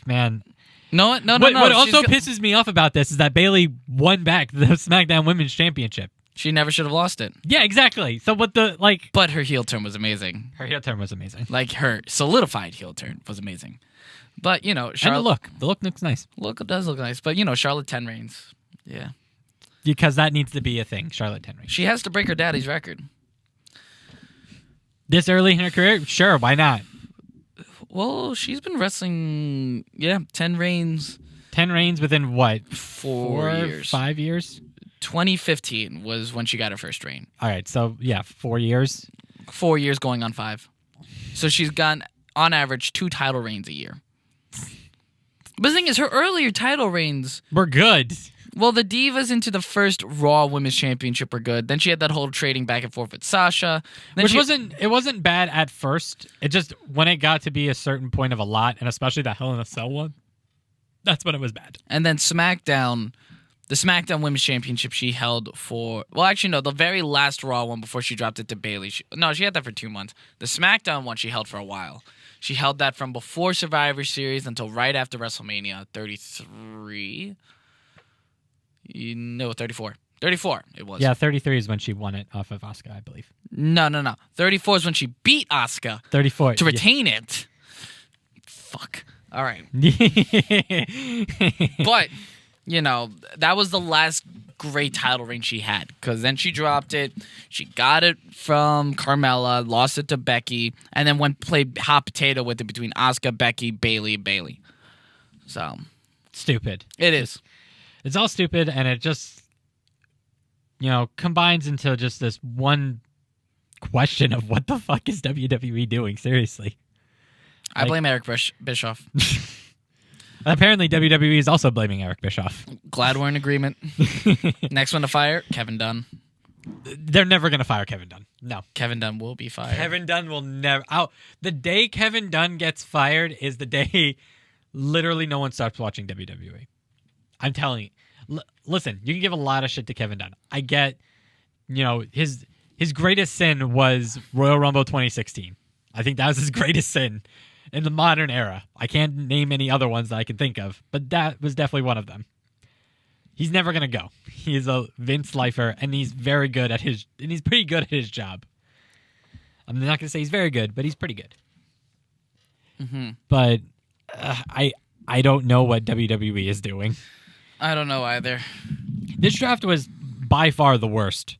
man. No. What also pisses me off about this is that Bayley won back the SmackDown Women's Championship. She never should have lost it. Yeah, exactly. So But her heel turn was amazing. Her heel turn was amazing. Like, her solidified heel turn was amazing. But, Charlotte... And the look looks nice. Look does look nice. But, Charlotte 10 reigns. Yeah. Because that needs to be a thing, Charlotte 10 reigns. She has to break her daddy's record. This early in her career? Sure, why not? Well, she's been wrestling, 10 reigns. 10 reigns within what? 4 years. 5 years? 2015 was when she got her first reign. All right, so 4 years. 4 years going on 5. So she's gotten, on average, 2 title reigns a year. But the thing is, her earlier title reigns were good. Well, the Divas into the first Raw Women's Championship were good. Then she had that whole trading back and forth with Sasha. It wasn't bad at first. It just, when it got to be a certain point of a lot, and especially the Hell in a Cell one, that's when it was bad. And then SmackDown, the SmackDown Women's Championship she held for... Well, actually, no, the very last Raw one before she dropped it to Bayley. She had that for 2 months. The SmackDown one she held for a while. She held that from before Survivor Series until right after WrestleMania 33... No, 34. 34 it was. Yeah, 33 is when she won it off of Asuka, I believe. No. 34 is when she beat Asuka. 34. To retain it. Fuck. All right. But, that was the last great title reign she had, because then she dropped it. She got it from Carmella, lost it to Becky, and then played hot potato with it between Asuka, Becky, Bayley. So stupid. It is. It's all stupid, and it just combines into just this one question of what the fuck is WWE doing? Seriously. I blame Eric Bischoff. Apparently, WWE is also blaming Eric Bischoff. Glad we're in agreement. Next one to fire, Kevin Dunn. They're never going to fire Kevin Dunn. No. Kevin Dunn will be fired. Kevin Dunn will never... the day Kevin Dunn gets fired is the day literally no one starts watching WWE. I'm telling you. Listen, you can give a lot of shit to Kevin Dunn. I get, his greatest sin was Royal Rumble 2016. I think that was his greatest sin in the modern era. I can't name any other ones that I can think of, but that was definitely one of them. He's never going to go. He's a Vince lifer, and he's very good at he's pretty good at his job. I'm not going to say he's very good, but he's pretty good. Mm-hmm. But I don't know what WWE is doing. I don't know either. This draft was by far the worst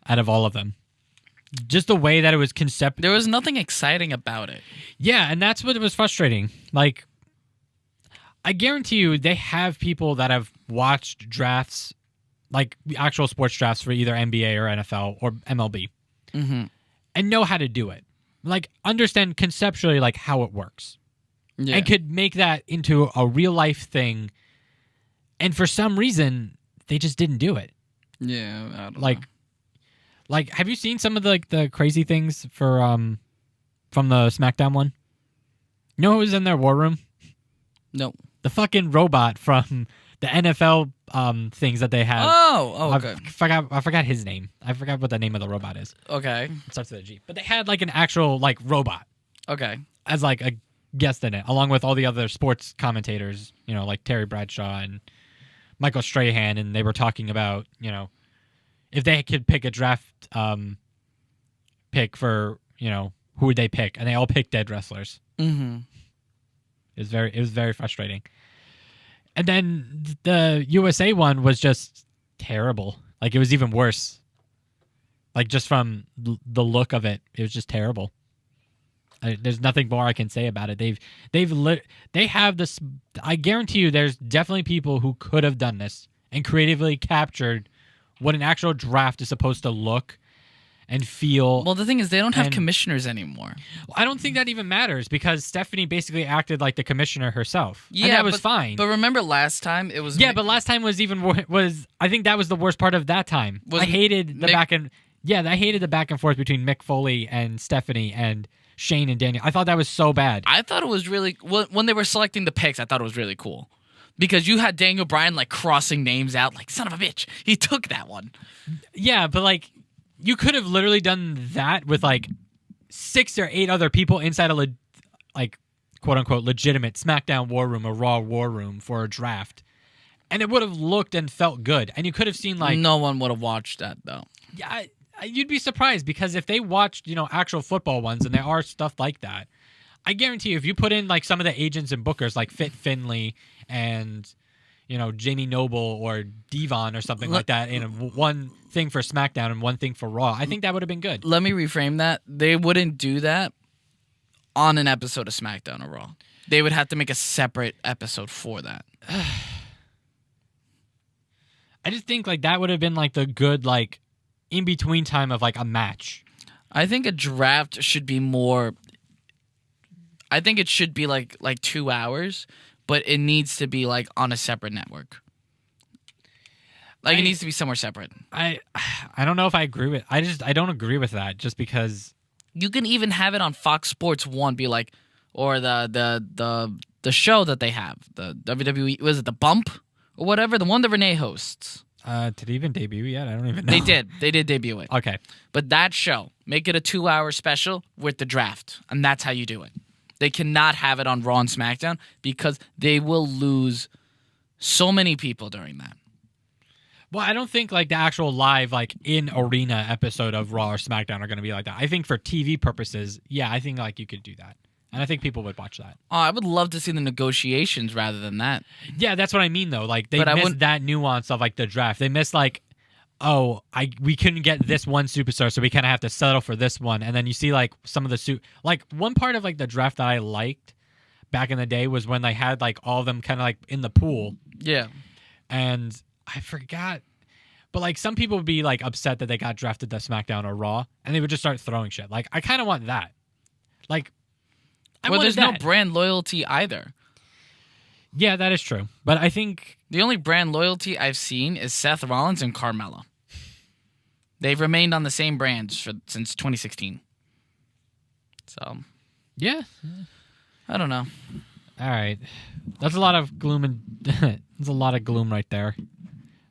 out of all of them. Just the way that it was concept. There was nothing exciting about it. Yeah, and that's what was frustrating. Like, I guarantee you they have people that have watched drafts, like actual sports drafts for either NBA or NFL or MLB, mm-hmm. and know how to do it. Like, understand conceptually like how it works. Yeah. And could make that into a real life thing. And for some reason, they just didn't do it. Yeah, I don't know. Like, have you seen some of the crazy things for from the Smackdown one? You know who was in their war room? No. The fucking robot from the NFL things that they have. Oh, okay. I forgot his name. I forgot what the name of the robot is. Okay. It starts with a G. But they had like an actual like robot. Okay. As like a guest in it, along with all the other sports commentators, like Terry Bradshaw and Michael Strahan, and they were talking about, if they could pick a draft pick for, who would they pick? And they all picked dead wrestlers. Mm-hmm. It was very frustrating. And then the USA one was just terrible. Like, it was even worse. Like, just from the look of it, it was just terrible. There's nothing more I can say about it. They have this. I guarantee you, there's definitely people who could have done this and creatively captured what an actual draft is supposed to look and feel. Well, the thing is, they don't have commissioners anymore. I don't think that even matters, because Stephanie basically acted like the commissioner herself. Yeah, and that was fine. But remember last time it was. Yeah, but last time was I think that was the worst part of that time. I hated the back and forth between Mick Foley and Stephanie and Shane and Daniel. I thought that was so bad. I thought it was really when they were selecting the picks. I thought it was really cool because you had Daniel Bryan like crossing names out, like son of a bitch. He took that one. Yeah, but like you could have literally done that with like 6 or 8 other people inside a like quote unquote legitimate SmackDown War Room or Raw War Room for a draft, and it would have looked and felt good. And you could have seen like no one would have watched that though. Yeah. You'd be surprised, because if they watched, actual football ones, and there are stuff like that, I guarantee you, if you put in like some of the agents and bookers like Fit Finley and Jamie Noble or Devon or something like that in one thing for SmackDown and one thing for Raw, I think that would have been good. Let me reframe that. They wouldn't do that on an episode of SmackDown or Raw. They would have to make a separate episode for that. I just think like that would have been like the good like in between time of like a match. I think a draft should be more. I think it should be like 2 hours, but it needs to be like on a separate network. Like it needs to be somewhere separate. I don't know if I agree with. I don't agree with that, just because you can even have it on Fox Sports 1, be like, or the show that they have, the WWE, was it The Bump or whatever, the one that Renee hosts. Did it even debut yet? I don't even know. They did debut it. Okay. But that show, make it a 2-hour special with the draft, and that's how you do it. They cannot have it on Raw and SmackDown because they will lose so many people during that. Well, I don't think like the actual live like in arena episode of Raw or SmackDown are going to be like that. I think for TV purposes, yeah, I think like you could do that. And I think people would watch that. Oh, I would love to see the negotiations rather than that. Yeah, that's what I mean, though. Like, they missed that nuance of, like, the draft. They missed, like, oh, we couldn't get this one superstar, so we kind of have to settle for this one. And then you see like some of the like one part of like the draft that I liked back in the day was when they had like all of them kind of like in the pool. Yeah. And I forgot, but like some people would be like upset that they got drafted to SmackDown or Raw, and they would just start throwing shit. Like I kind of want that. Like, Well, there's no brand loyalty either. Yeah, that is true. But I think the only brand loyalty I've seen is Seth Rollins and Carmella. They've remained on the same brand since 2016. So, yeah, I don't know. All right, that's a lot of gloom and there's a lot of gloom right there.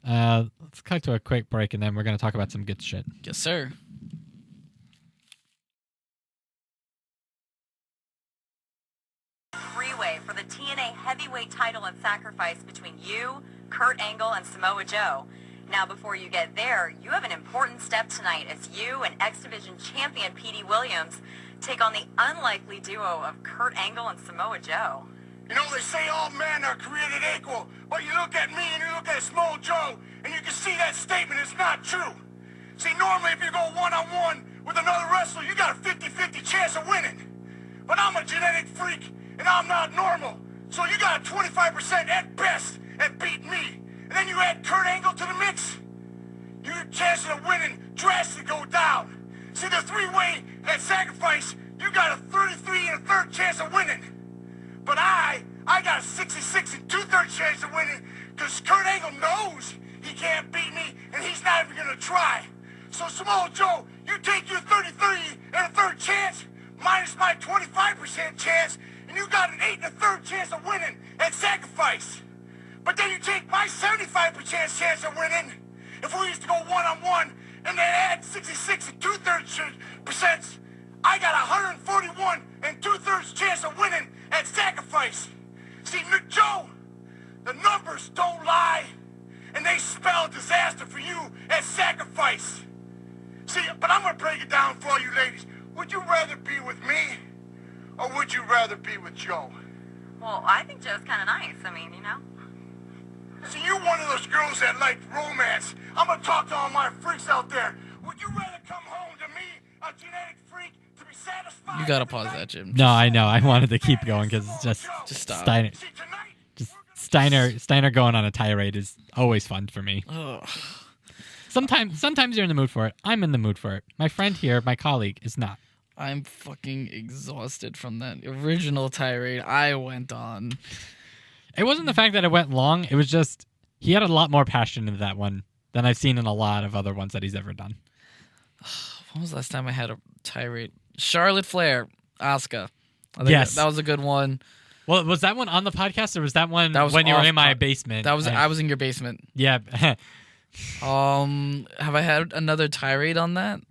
Let's cut to a quick break, and then we're gonna talk about some good shit. Yes, sir. For the TNA heavyweight title and sacrifice between you, Kurt Angle, and Samoa Joe. Now, before you get there, you have an important step tonight as you and X Division champion Petey Williams take on the unlikely duo of Kurt Angle and Samoa Joe. You know, they say all men are created equal, but you look at me and you look at Samoa Joe, and you can see that statement is not true. See, normally if you go one-on-one with another wrestler, you got a 50-50 chance of winning. But I'm a genetic freak, and I'm not normal. So you got a 25% at best at beating me. And then you add Kurt Angle to the mix, your chances of winning drastically go down. See, the three-way at sacrifice, you got a 33 and a third chance of winning. But I got a 66 and two-thirds chance of winning because Kurt Angle knows he can't beat me, and he's not even going to try. So, Samoa Joe, you take your 33 and a third chance minus my 25% chance, and you got an 8 and a third chance of winning at sacrifice. But then you take my 75% chance of winning, if we used to go one-on-one, and then add 66 and two-thirds percent, I got 141 and two-thirds chance of winning at sacrifice. See, Joe, the numbers don't lie, and they spell disaster for you at sacrifice. See, but I'm going to break it down for all you ladies. Would you rather be with me, or would you rather be with Joe? Well, I think Joe's kind of nice. I mean, you know. See, you're one of those girls that like romance. I'm going to talk to all my freaks out there. Would you rather come home to me, a genetic freak, to be satisfied? You gotta pause that, Jim. No, I know. I wanted to keep going because it's just stop. Steiner going on a tirade is always fun for me. Ugh. Sometimes you're in the mood for it. I'm in the mood for it. My friend here, my colleague, is not. I'm fucking exhausted from that original tirade I went on. It wasn't the fact that it went long. It was just he had a lot more passion in that one than I've seen in a lot of other ones that he's ever done. When was the last time I had a tirade? Charlotte Flair, Asuka. I think Yes. that was a good one. Well, was that one on the podcast or was that one when you were in my basement? I was in your basement. Yeah. Have I had another tirade on that?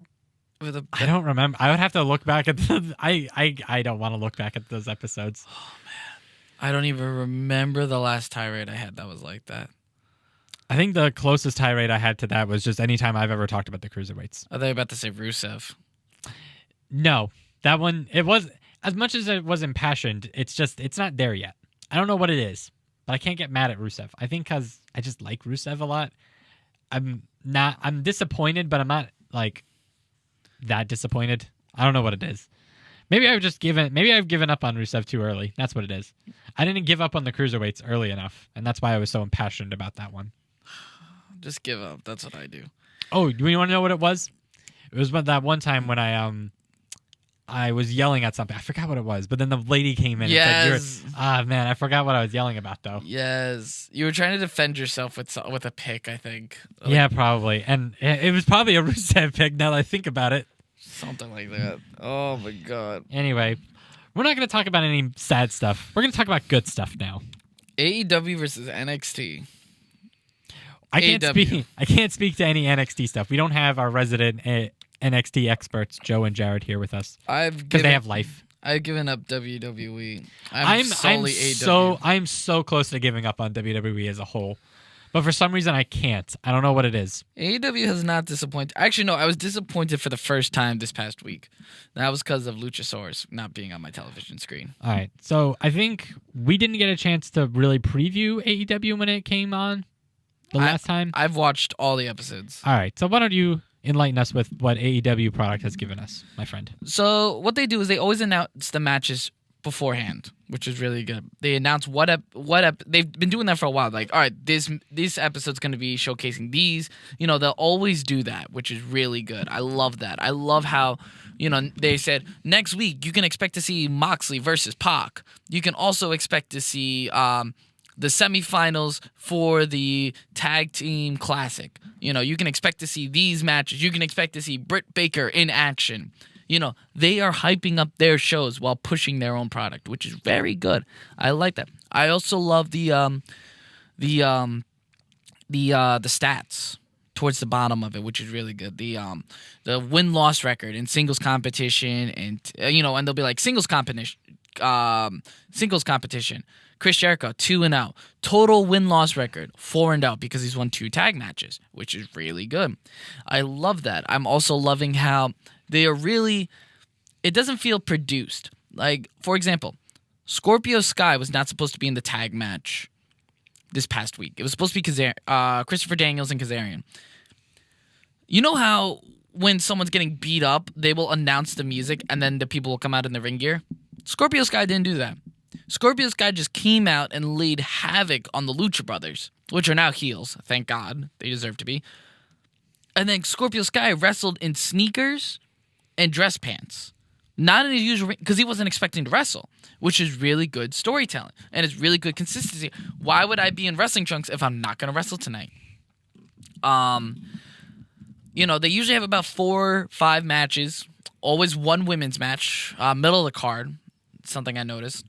I don't remember. I would have to look back at I don't want to look back at those episodes. Oh man, I don't even remember the last tirade I had that was like that. I think the closest tirade I had to that was just anytime I've ever talked about the cruiserweights. Are they about to say Rusev? No, that one, it was, as much as it was impassioned, it's not there yet. I don't know what it is, but I can't get mad at Rusev. I think because I just like Rusev a lot. I'm disappointed, but I'm not like that disappointed. I don't know what it is. Maybe I've given up on Rusev too early. That's what it is. I didn't give up on the cruiserweights early enough, and that's why I was so impassioned about that one. Just give up. That's what I do. Oh, do you want to know what it was? It was that one time when I was yelling at something. I forgot what it was, but then the lady came in. Yes. And said, man, I forgot what I was yelling about though. Yes, you were trying to defend yourself with a pick, I think. Yeah, probably, and it was probably a Rusev pick. Now that I think about it, something like that. Oh my god. Anyway, we're not going to talk about any sad stuff. We're going to talk about good stuff now. AEW versus NXT. I can't speak to any NXT stuff. We don't have our resident NXT experts, Joe and Jared, here with us because they have life. I've given up WWE. I'm so close to giving up on WWE as a whole, but for some reason I can't. I don't know what it is. AEW has not disappointed. Actually, no, I was disappointed for the first time this past week. That was because of Luchasaurus not being on my television screen. All right, so I think we didn't get a chance to really preview AEW when it came on. the last time? I've watched all the episodes. All right. So why don't you enlighten us with what AEW product has given us, my friend? So what they do is they always announce the matches beforehand, which is really good. They announce they've been doing that for a while. Like, all right, this episode's going to be showcasing these. They'll always do that, which is really good. I love that. I love how, they said next week you can expect to see Moxley versus Pac. You can also expect to see the semifinals for the Tag Team Classic. You can expect to see these matches. You can expect to see Britt Baker in action. They are hyping up their shows while pushing their own product, which is very good. I like that. I also love the stats towards the bottom of it, which is really good. The win-loss record in singles competition, and and they'll be like singles competition. Chris Jericho 2-0. Total win-loss record 4-0 because he's won 2 tag matches, which is really good. I love that. I'm also loving how they are really. It doesn't feel produced. Like, for example, Scorpio Sky was not supposed to be in the tag match this past week. It was supposed to be Christopher Daniels and Kazarian. You know how when someone's getting beat up, they will announce the music and then the people will come out in the ring gear? Scorpio Sky didn't do that. Scorpio Sky just came out and laid havoc on the Lucha Brothers, which are now heels. Thank God. They deserve to be. And then Scorpio Sky wrestled in sneakers and dress pants. Not in his usual ring, because he wasn't expecting to wrestle, which is really good storytelling. And it's really good consistency. Why would I be in wrestling trunks if I'm not going to wrestle tonight? They usually have about 4-5 matches. Always one women's match. Middle of the card. Something I noticed.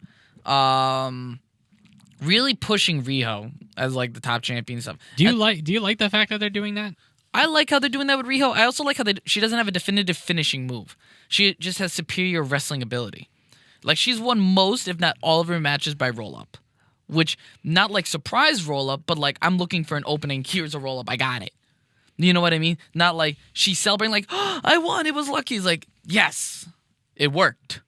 Really pushing Riho as like the top champion and stuff. Do you like the fact that they're doing that? I like how they're doing that with Riho. I also like how she doesn't have a definitive finishing move. She just has superior wrestling ability. Like, she's won most, if not all of her matches by roll-up. Which, not like surprise roll-up, but like, I'm looking for an opening, here's a roll-up, I got it. You know what I mean? Not like, she's celebrating like, oh, I won, it was lucky. It's like, yes, it worked.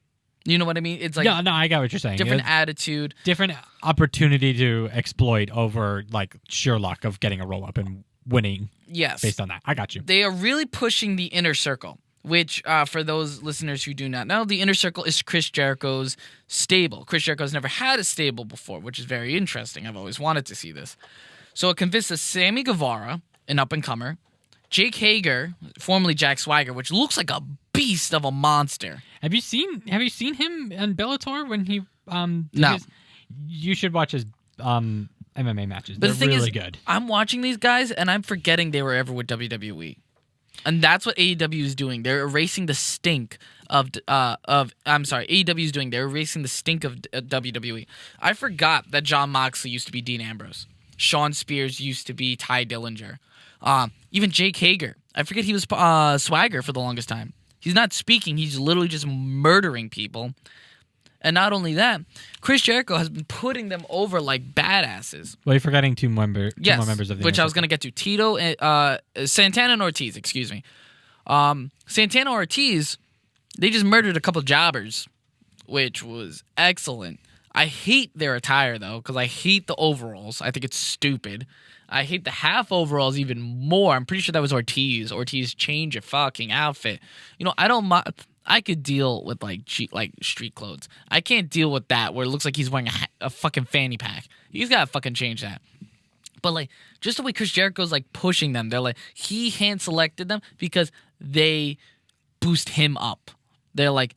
You know what I mean? It's like, yeah, no, I got what you're saying. Different attitude. Different opportunity to exploit over, like, sheer luck of getting a roll-up and winning. Yes. Based on that. I got you. They are really pushing the Inner Circle, which, for those listeners who do not know, the Inner Circle is Chris Jericho's stable. Chris Jericho's never had a stable before, which is very interesting. I've always wanted to see this. So it consists of Sammy Guevara, an up-and-comer, Jake Hager, formerly Jack Swagger, which looks like a beast of a monster. Have you seen him in Bellator when he No. You should watch his MMA matches. But They're the thing really is, good. I'm watching these guys and I'm forgetting they were ever with WWE. And that's what AEW is doing. They're erasing the stink AEW is doing. They're erasing the stink of WWE. I forgot that Jon Moxley used to be Dean Ambrose. Sean Spears used to be Ty Dillinger. Even Jake Hager. I forget he was Swagger for the longest time. He's not speaking. He's literally just murdering people. And not only that, Chris Jericho has been putting them over like badasses. Well, you're forgetting two more members of the which I was going to get to. Tito and Santana and Ortiz, excuse me. Santana and Ortiz, they just murdered a couple jobbers, which was excellent. I hate their attire, though, because I hate the overalls. I think it's stupid. I hate the half overalls even more. I'm pretty sure that was Ortiz. Ortiz changed your fucking outfit. I don't mind. I could deal with like street clothes. I can't deal with that where it looks like he's wearing a fucking fanny pack. He's got to fucking change that. But like just the way Chris Jericho's like pushing them, they're like he hand selected them because they boost him up. They're like,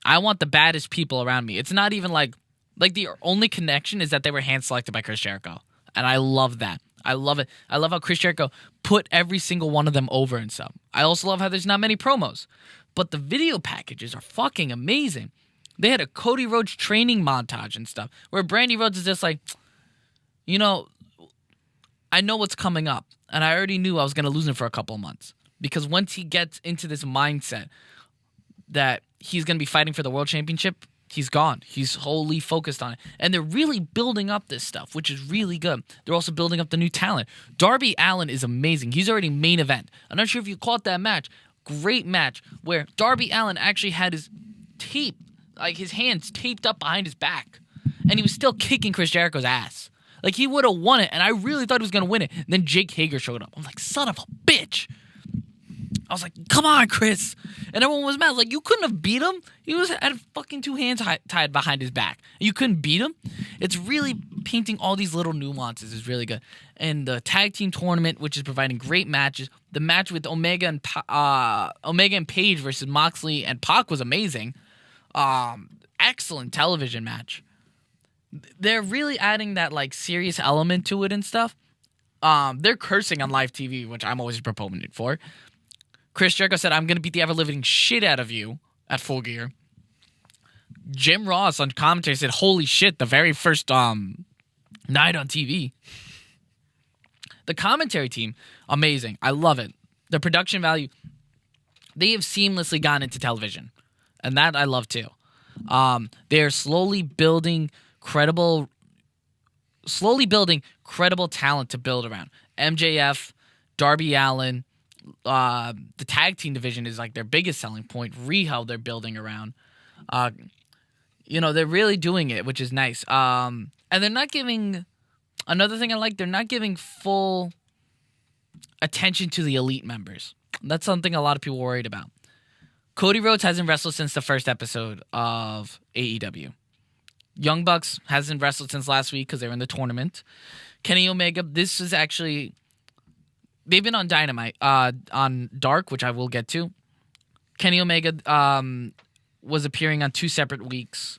I want the baddest people around me. It's not even like the only connection is that they were hand selected by Chris Jericho, and I love that. I love it. I love how Chris Jericho put every single one of them over and stuff. I also love how there's not many promos. But the video packages are fucking amazing. They had a Cody Rhodes training montage and stuff where Brandy Rhodes is just like, I know what's coming up. And I already knew I was going to lose him for a couple of months. Because once he gets into this mindset that he's going to be fighting for the world championship, he's gone. He's wholly focused on it. And they're really building up this stuff, which is really good. They're also building up the new talent. Darby Allin is amazing. He's already main event. I'm not sure if you caught that match. Great match where Darby Allin actually had his his hands taped up behind his back. And he was still kicking Chris Jericho's ass. Like, he would have won it, and I really thought he was going to win it. And then Jake Hager showed up. I'm like, son of a bitch. I was like, come on, Chris. And everyone was mad. Like, you couldn't have beat him. He had fucking 2 hands tied behind his back. You couldn't beat him. It's really painting all these little nuances is really good. And the tag team tournament, which is providing great matches. The match with Omega and Page versus Moxley and Pac was amazing. Excellent television match. They're really adding that, like, serious element to it and stuff. They're cursing on live TV, which I'm always a proponent for. Chris Jericho said, I'm going to beat the ever-living shit out of you at Full Gear. Jim Ross on commentary said, holy shit, the very first night on TV. The commentary team, amazing. I love it. The production value, they have seamlessly gone into television. And that I love too. They're slowly building credible talent to build around. MJF, Darby Allin, the tag team division is like their biggest selling point. Riho they're building around. They're really doing it, which is nice. And they're not giving, another thing I like, they're not giving full attention to the elite members. That's something a lot of people are worried about. Cody Rhodes hasn't wrestled since the first episode of AEW. Young Bucks hasn't wrestled since last week because they were in the tournament. Kenny Omega, this is actually, they've been on Dynamite, on Dark, which I will get to. Kenny Omega was appearing on 2 separate weeks.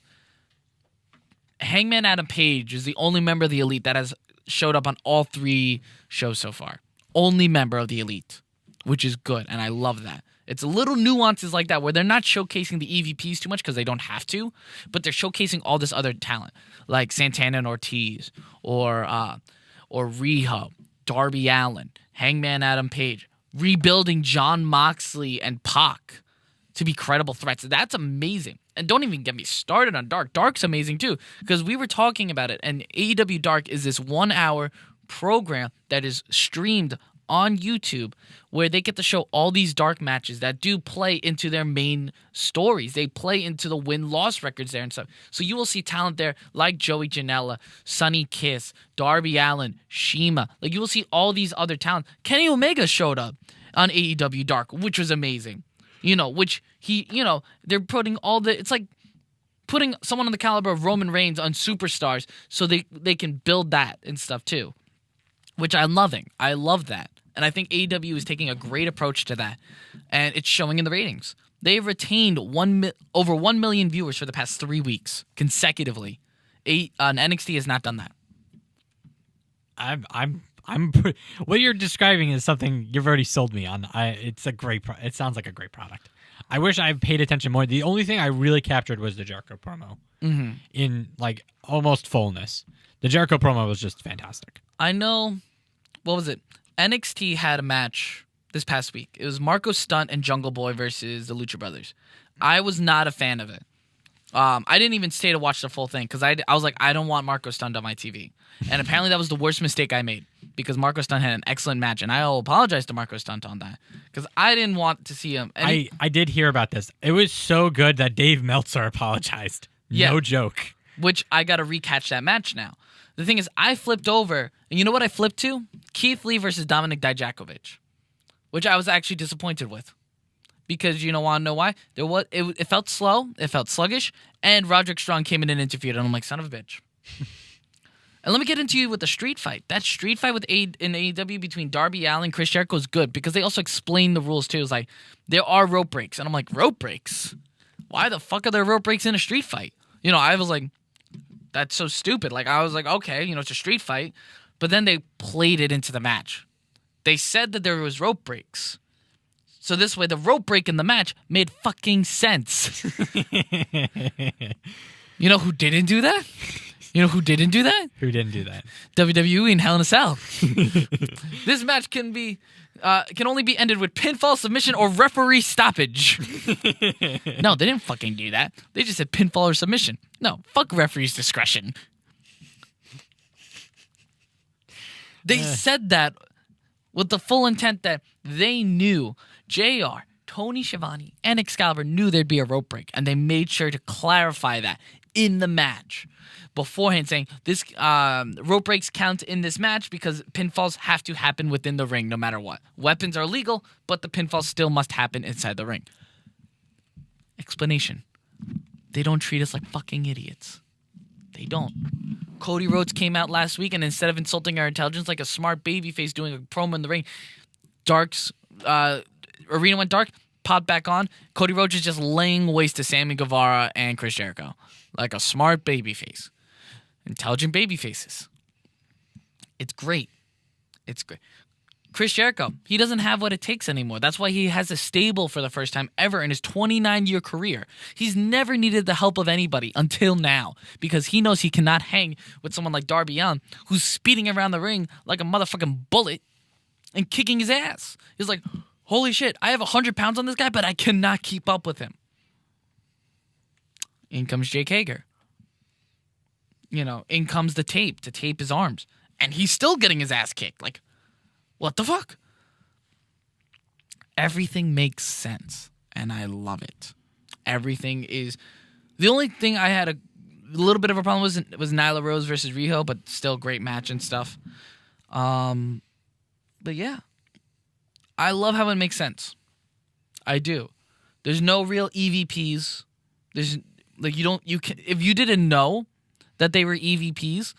Hangman Adam Page is the only member of the Elite that has showed up on all 3 shows so far. Only member of the Elite, which is good, and I love that. It's little nuances like that where they're not showcasing the EVPs too much because they don't have to, but they're showcasing all this other talent, like Santana and Ortiz, or Riho, Darby Allin, Hangman Adam Page, rebuilding John Moxley and Pac to be credible threats. That's amazing. And don't even get me started on Dark. Dark's amazing too, because we were talking about it, and AEW Dark is this 1-hour program that is streamed on YouTube where they get to show all these dark matches that do play into their main stories. They play into the win-loss records there and stuff. So you will see talent there like Joey Janela, Sonny Kiss, Darby Allin, Shima. Like, you will see all these other talents. Kenny Omega showed up on AEW Dark, which was amazing. They're putting it's like putting someone on the caliber of Roman Reigns on Superstars so they can build that and stuff too, which I'm loving. I love that. And I think AEW is taking a great approach to that, and it's showing in the ratings. They've retained over 1 million viewers for the past 3 weeks consecutively. NXT has not done that. What you're describing is something you've already sold me on. It's a great. It sounds like a great product. I wish I paid attention more. The only thing I really captured was the Jericho promo in like almost fullness. The Jericho promo was just fantastic. I know. What was it? NXT had a match this past week. It was Marco Stunt and Jungle Boy versus the Lucha Brothers. I was not a fan of it. I didn't even stay to watch the full thing because I was like, I don't want Marco Stunt on my TV. And apparently that was the worst mistake I made because Marco Stunt had an excellent match. And I'll apologize to Marco Stunt on that because I didn't want to see him. I did hear about this. It was so good that Dave Meltzer apologized. Yeah, no joke. Which I got to recatch that match now. The thing is, I flipped over, and you know what I flipped to? Keith Lee versus Dominik Dijakovic, which I was actually disappointed with. Because you want to know why? It felt slow, it felt sluggish, and Roderick Strong came in and interfered, and I'm like, son of a bitch. And let me get into you with the street fight. That street fight in AEW between Darby Allin and Chris Jericho is good, because they also explain the rules, too. It's like, there are rope breaks, and I'm like, rope breaks? Why the fuck are there rope breaks in a street fight? I was like, that's so stupid. Like, I was like, okay, it's a street fight. But then they played it into the match. They said that there was rope breaks. So this way, the rope break in the match made fucking sense. You know who didn't do that? Who didn't do that? Who didn't do that? WWE in Hell in a Cell. This match can only be ended with pinfall, submission, or referee stoppage. No, they didn't fucking do that. They just said pinfall or submission. No, fuck referee's discretion. They said that with the full intent that they knew JR, Tony Schiavone, and Excalibur knew there'd be a rope break, and they made sure to clarify that in the match beforehand, saying this rope breaks count in this match because pinfalls have to happen within the ring no matter what. Weapons are legal, but the pinfall still must happen inside the ring. Explanation. They don't treat us like fucking idiots. They don't. Cody Rhodes came out last week, and instead of insulting our intelligence like a smart babyface doing a promo in the ring, Dark's arena went dark, popped back on. Cody Rhodes is just laying waste to Sammy Guevara and Chris Jericho like a smart babyface. Intelligent babyfaces. It's great. It's great. Chris Jericho, he doesn't have what it takes anymore. That's why he has a stable for the first time ever in his 29-year career. He's never needed the help of anybody until now because he knows he cannot hang with someone like Darby Allin who's speeding around the ring like a motherfucking bullet and kicking his ass. He's like, holy shit, I have 100 pounds on this guy, but I cannot keep up with him. In comes Jake Hager. In comes the tape to tape his arms. And he's still getting his ass kicked. Like, what the fuck? Everything makes sense, and I love it. Everything is... The only thing I had a little bit of a problem was Nyla Rose versus Riho, but still great match and stuff. But yeah. I love how it makes sense. I do. There's no real EVPs. There's... Like, if you didn't know that they were EVPs...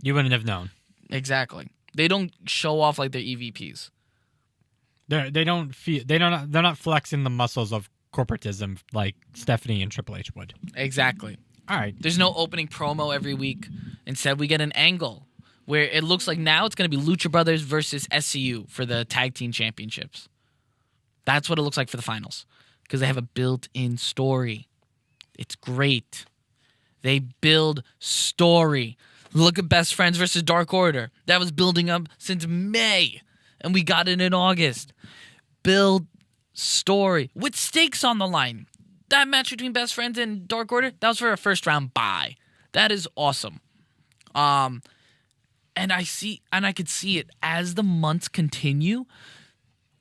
You wouldn't have known. Exactly. They don't show off like they're EVPs. They're not flexing the muscles of corporatism like Stephanie and Triple H would. Exactly. All right. There's no opening promo every week. Instead, we get an angle where it looks like now it's going to be Lucha Brothers versus SCU for the tag team championships. That's what it looks like for the finals because they have a built-in story. It's great. They build story. Look at Best Friends versus Dark Order. That was building up since May, and we got it in August. Build story with stakes on the line. That match between Best Friends and Dark Order, that was for a first-round bye. That is awesome. And I could see it as the months continue.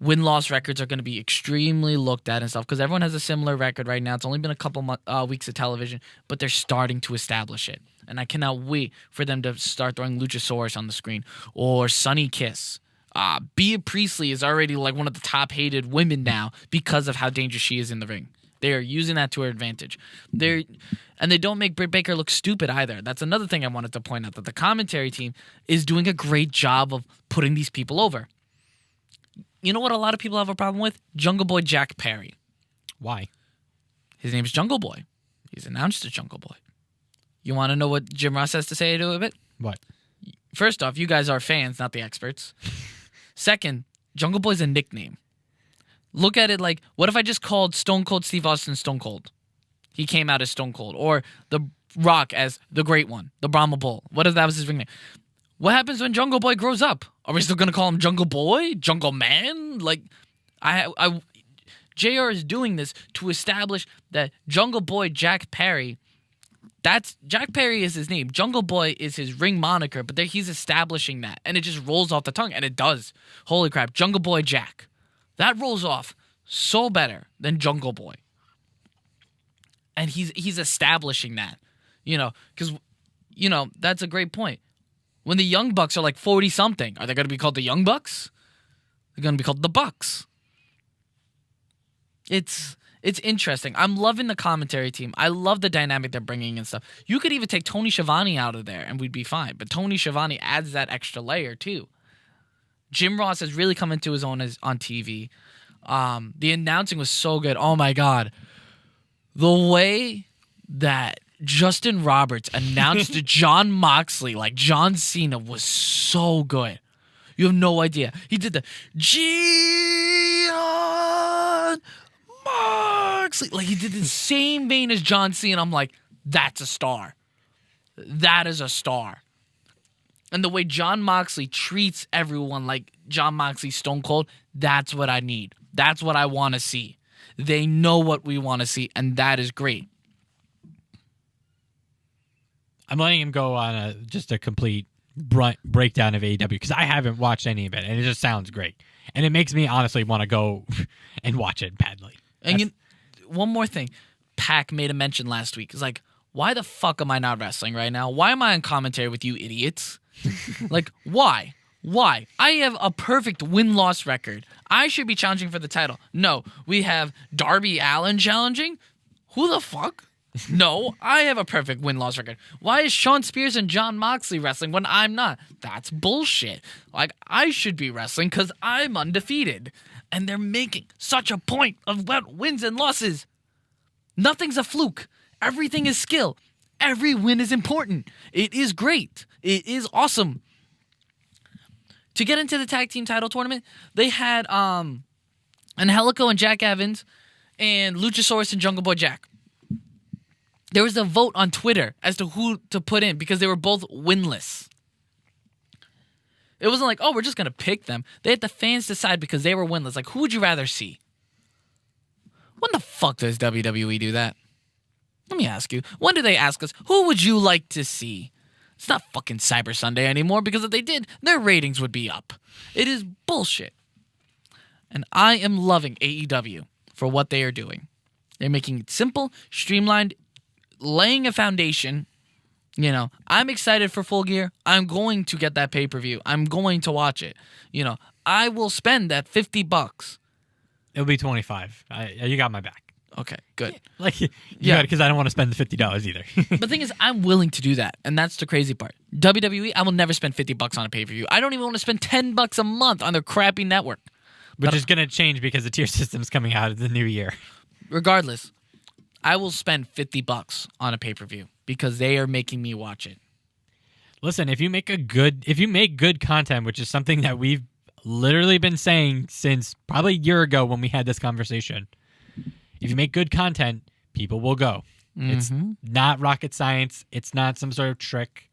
Win-loss records are going to be extremely looked at and stuff because everyone has a similar record right now. It's only been a couple weeks of television, but they're starting to establish it. And I cannot wait for them to start throwing Luchasaurus on the screen or Sunny Kiss. Bea Priestley is already like one of the top hated women now because of how dangerous she is in the ring. They are using that to her advantage. And they don't make Britt Baker look stupid either. That's another thing I wanted to point out, that the commentary team is doing a great job of putting these people over. You know what a lot of people have a problem with? Jungle Boy Jack Perry. Why? His name is Jungle Boy. He's announced as Jungle Boy. You want to know what Jim Ross has to say to it? What? First off, you guys are fans, not the experts. Second, Jungle Boy's a nickname. Look at it like, what if I just called Stone Cold Steve Austin Stone Cold? He came out as Stone Cold. Or The Rock as the Great One, the Brahma Bull. What if that was his ring name? What happens when Jungle Boy grows up? Are we still going to call him Jungle Boy? Jungle Man? Like, JR is doing this to establish that Jungle Boy Jack Perry, Jack Perry is his name. Jungle Boy is his ring moniker, but he's establishing that. And it just rolls off the tongue, and it does. Holy crap, Jungle Boy Jack. That rolls off so better than Jungle Boy. And he's establishing that. Because, that's a great point. When the Young Bucks are like 40-something, are they going to be called the Young Bucks? They're going to be called the Bucks. It's interesting. I'm loving the commentary team. I love the dynamic they're bringing and stuff. You could even take Tony Schiavone out of there and we'd be fine. But Tony Schiavone adds that extra layer too. Jim Ross has really come into his own on TV. The announcing was so good. Oh my God. The way that Justin Roberts announced John Moxley like John Cena was so good. You have no idea. He did the John Moxley. Like, he did the same vein as John Cena. I'm like, that's a star. That is a star. And the way John Moxley treats everyone like John Moxley Stone Cold, that's what I need. That's what I want to see. They know what we want to see, and that is great. I'm letting him go on just a complete breakdown of AEW because I haven't watched any of it, and it just sounds great. And it makes me honestly want to go and watch it badly. And one more thing. Pac made a mention last week. It's like, why the fuck am I not wrestling right now? Why am I on commentary with you idiots? Like, why? Why? I have a perfect win-loss record. I should be challenging for the title. No, we have Darby Allin challenging? Who the fuck? No, I have a perfect win-loss record. Why is Shawn Spears and Jon Moxley wrestling when I'm not? That's bullshit. Like, I should be wrestling because I'm undefeated. And they're making such a point of what wins and losses. Nothing's a fluke. Everything is skill. Every win is important. It is great. It is awesome. To get into the tag team title tournament, they had Angelico and Jack Evans and Luchasaurus and Jungle Boy Jack. There was a vote on Twitter as to who to put in because they were both winless. It wasn't like, oh, we're just going to pick them. They had the fans decide because they were winless. Like, who would you rather see? When the fuck does WWE do that? Let me ask you. When do they ask us, who would you like to see? It's not fucking Cyber Sunday anymore because if they did, their ratings would be up. It is bullshit. And I am loving AEW for what they are doing. They're making it simple, streamlined, laying a foundation. You know, I'm excited for Full Gear. I'm going to get that pay-per-view. I'm going to watch it. You know, I will spend that $50. It'll be 25. You got my back. Okay, good. Yeah, because I don't want to spend the $50 either. But the thing is, I'm willing to do that, and that's the crazy part. WWE, I will never spend $50 on a pay-per-view. I don't even want to spend $10 a month on their crappy network. Which is going to change because the tier system's coming out of the new year. Regardless, I will spend $50 on a pay-per-view because they are making me watch it. Listen, if you make good content, which is something that we've literally been saying since probably a year ago when we had this conversation, if you make good content, people will go. Mm-hmm. It's not rocket science. It's not some sort of trick.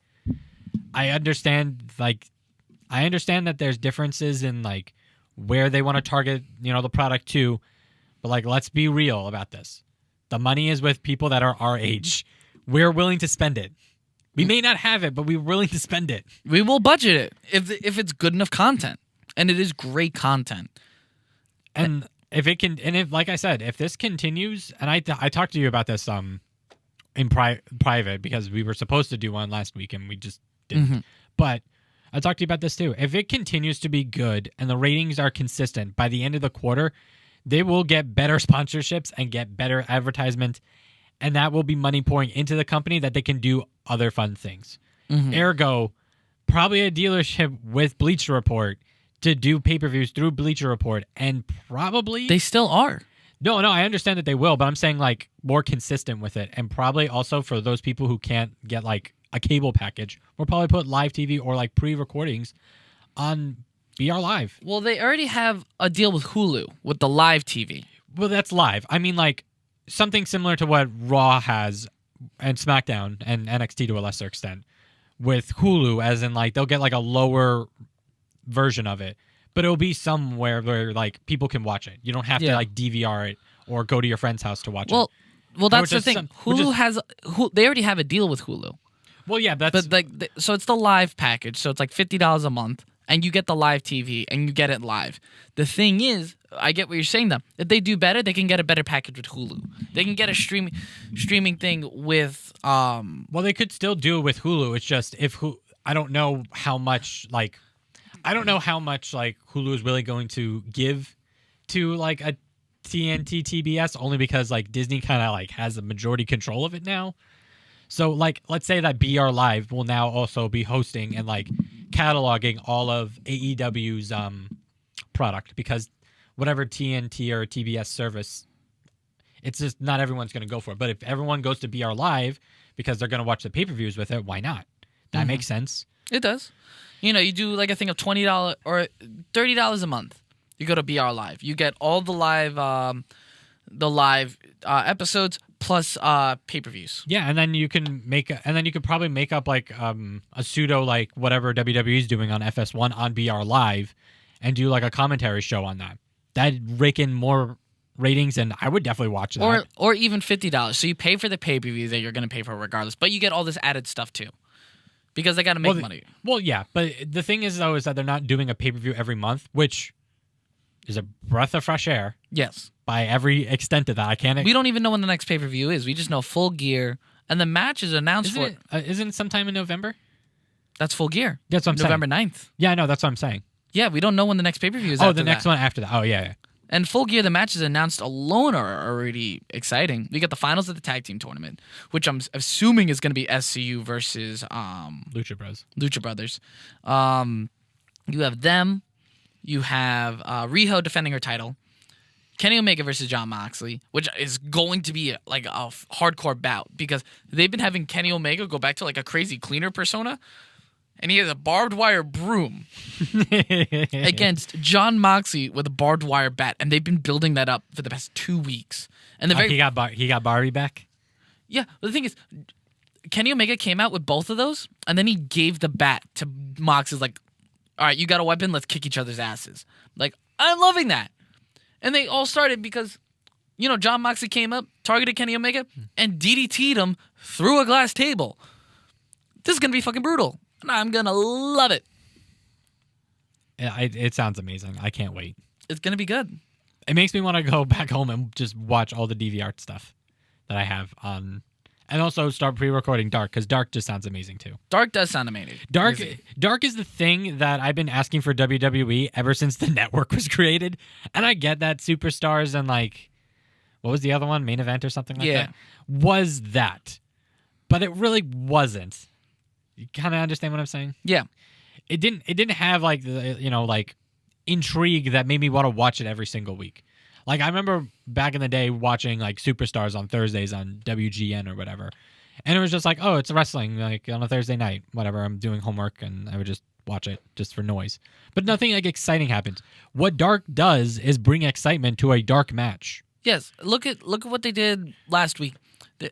I understand that there's differences in like where they want to target, the product to, but like let's be real about this. The money is with people that are our age. We're willing to spend it. We may not have it, but we're willing to spend it. We will budget it if it's good enough content, and it is great content. And if like I said, if this continues, and I talked to you about this in private because we were supposed to do one last week and we just didn't. Mm-hmm. But I talked to you about this too. If it continues to be good and the ratings are consistent by the end of the quarter, they will get better sponsorships and get better advertisement, and that will be money pouring into the company that they can do other fun things. Mm-hmm. Ergo, probably a dealership with Bleacher Report to do pay-per-views through Bleacher Report, and probably... They still are. No, I understand that they will, but I'm saying like more consistent with it, and probably also for those people who can't get like a cable package, we'll probably put live TV or like pre-recordings on BR Live. Well, they already have a deal with Hulu with the live TV. Well, that's live. I mean, like something similar to what Raw has and SmackDown and NXT to a lesser extent with Hulu, as in like they'll get like a lower version of it, but it'll be somewhere where like people can watch it. You don't have to like DVR it or go to your friend's house to watch it. Well, that's the thing. Hulu they already have a deal with Hulu. Well, yeah, so it's the live package. So it's like $50 a month, and you get the live TV, and you get it live. The thing is, I get what you're saying, though. If they do better, they can get a better package with Hulu. They can get a streaming thing with. Well, they could still do it with Hulu. It's just I don't know how much Hulu is really going to give to like a TNT TBS, only because like Disney kind of like has a majority control of it now. So like let's say that BR Live will now also be hosting and like cataloging all of AEW's product, because whatever TNT or TBS service, it's just not everyone's going to go for it. But if everyone goes to BR Live because they're going to watch the pay-per-views with it, why not? That makes sense. It does. You do like a thing of $20 or $30 a month. You go to BR Live. You get all the live episodes plus pay-per-views. Yeah, and then you can probably make up like a pseudo like whatever WWE's doing on FS1 on BR Live, and do like a commentary show on that. That'd rake in more ratings, and I would definitely watch that. Or even $50. So you pay for the pay-per-view that you're going to pay for regardless, but you get all this added stuff too. Because they got to make money. Well, yeah, but the thing is, though, is that they're not doing a pay-per-view every month, which is a breath of fresh air. Yes. By every extent of that. We don't even know when the next pay-per-view is. We just know Full Gear And the match is announced Isn't it sometime in November? That's Full Gear. That's what I'm saying. November 9th. Yeah, I know. That's what I'm saying. Yeah, we don't know when the next pay-per-view is. Oh, the next one after that. Oh, yeah. And Full Gear, the matches announced alone are already exciting. We got the finals of the tag team tournament, which I'm assuming is going to be SCU versus Lucha Bros. Lucha Brothers. You have them. You have Riho defending her title. Kenny Omega versus Jon Moxley, which is going to be like a hardcore bout because they've been having Kenny Omega go back to like a crazy cleaner persona. And he has a barbed wire broom against Jon Moxley with a barbed wire bat, and they've been building that up for the past 2 weeks. And he got Barbie back. Yeah, but the thing is, Kenny Omega came out with both of those, and then he gave the bat to Moxley. Like, all right, you got a weapon, let's kick each other's asses. Like, I'm loving that. And they all started because, Jon Moxley came up, targeted Kenny Omega, and DDT'd him through a glass table. This is gonna be fucking brutal. And I'm going to love it. Yeah, it sounds amazing. I can't wait. It's going to be good. It makes me want to go back home and just watch all the DVR stuff that I have on. And also start pre-recording Dark, because Dark just sounds amazing, too. Dark does sound amazing. Dark is the thing that I've been asking for WWE ever since the network was created. And I get that Superstars and, like, what was the other one? Main Event or something like that? Was that. But it really wasn't. You kind of understand what I'm saying? Yeah. It didn't have like like intrigue that made me want to watch it every single week. Like I remember back in the day watching like Superstars on Thursdays on WGN or whatever. And it was just like, oh, it's wrestling like on a Thursday night, whatever. I'm doing homework and I would just watch it just for noise. But nothing like exciting happens. What Dark does is bring excitement to a dark match. Yes. Look at what they did last week. The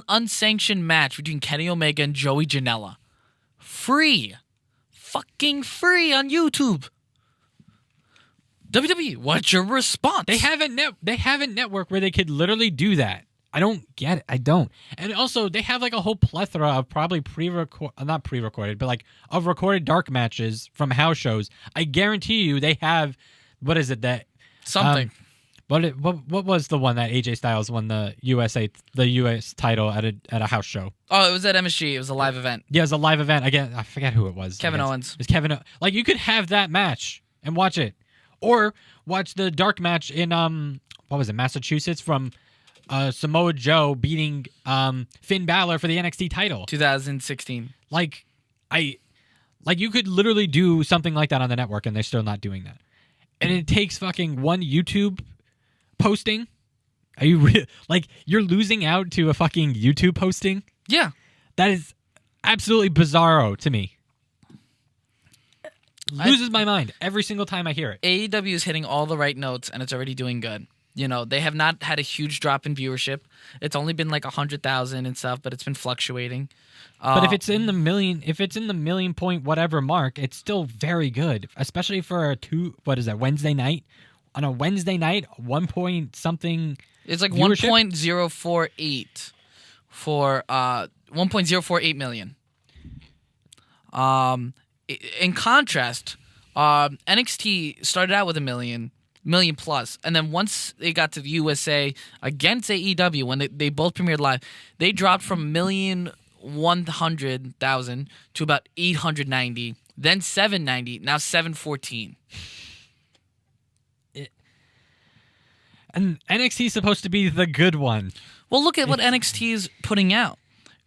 unsanctioned match between Kenny Omega and Joey Janela. Free. Fucking free on YouTube. WWE, what's your response? They have a network where they could literally do that. I don't get it. I don't. And also, they have like a whole plethora of probably not pre-recorded, but like of recorded dark matches from house shows. I guarantee you they have, what is it that? Something. What was the one that AJ Styles won the US title at a house show? Oh, it was at MSG. It was a live event. Yeah, it was a live event. Again, I forget who it was. Kevin Owens. It was Kevin. Like you could have that match and watch it, or watch the dark match in what was it, Massachusetts from Samoa Joe beating Finn Balor for the NXT title. 2016. Like you could literally do something like that on the network, and they're still not doing that. And it takes fucking one YouTube posting. Are you like you're losing out to a fucking YouTube posting? Yeah, that is absolutely bizarro to me. Loses my mind every single time I hear it. AEW is hitting all the right notes, and it's already doing good. They have not had a huge drop in viewership. It's only been like 100,000 and stuff, but it's been fluctuating. But if it's in the million point whatever mark, it's still very good, especially for Wednesday night. On a Wednesday night, 1 point something. It's like viewership? 1.048 for 1.048 million. In contrast, NXT started out with a million plus, and then once they got to the USA against AEW, when they both premiered live, they dropped from 1,100,000 to about 890, then 790, now 714. And NXT is supposed to be the good one. Well, look at what NXT is putting out.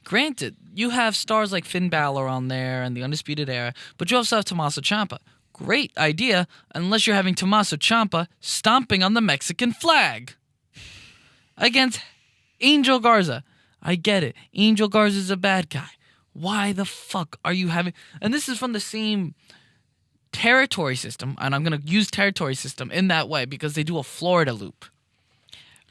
Granted, you have stars like Finn Balor on there and the Undisputed Era, but you also have Tommaso Ciampa. Great idea, unless you're having Tommaso Ciampa stomping on the Mexican flag against Angel Garza. I get it. Angel Garza's a bad guy. Why the fuck are you having... And this is from the same territory system, and I'm going to use territory system in that way because they do a Florida loop.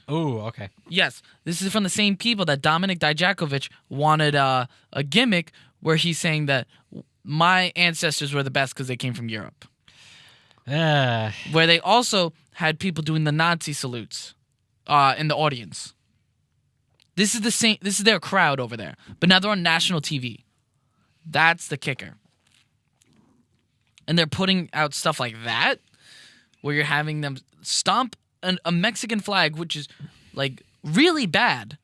Oh, okay. Yes, this is from the same people that Dominik Dijakovic wanted a gimmick where he's saying that my ancestors were the best because they came from Europe. Where they also had people doing the Nazi salutes in the audience. This is the same. This is their crowd over there, but now they're on national TV. That's the kicker. And they're putting out stuff like that, where you're having them stomp a Mexican flag, which is like really bad.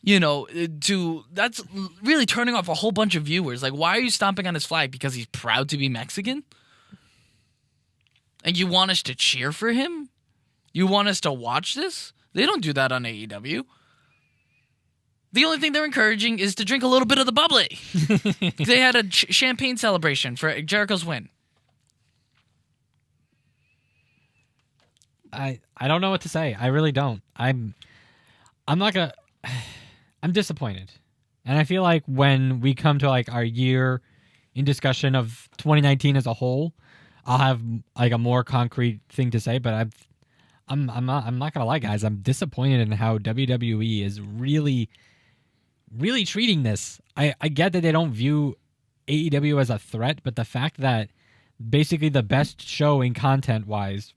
that's really turning off a whole bunch of viewers. Like, why are you stomping on his flag? Because he's proud to be Mexican? And you want us to cheer for him? You want us to watch this? They don't do that on AEW. The only thing they're encouraging is to drink a little bit of the bubbly. They had a champagne celebration for Jericho's win. I don't know what to say. I really don't. I'm not gonna. I'm disappointed, and I feel like when we come to like our year in discussion of 2019 as a whole, I'll have like a more concrete thing to say. But I'm not gonna lie, guys. I'm disappointed in how WWE is really treating this. I get that they don't view AEW as a threat, but the fact that basically the best show in content wise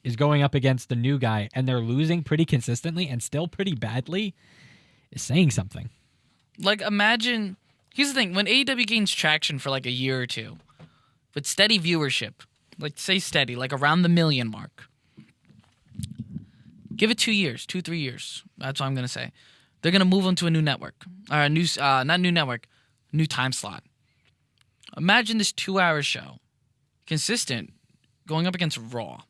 is going up against the new guy and they're losing pretty consistently and still pretty badly is saying something. Like, imagine, here's the thing, when AEW gains traction for like a year or two with steady viewership, like say steady, like around the 1 million mark, give it 2 years, 3 years. That's what I'm going to say. They're going to move on to a new network. Or not new network, new time slot. Imagine this 2-hour show, consistent, going up against Raw.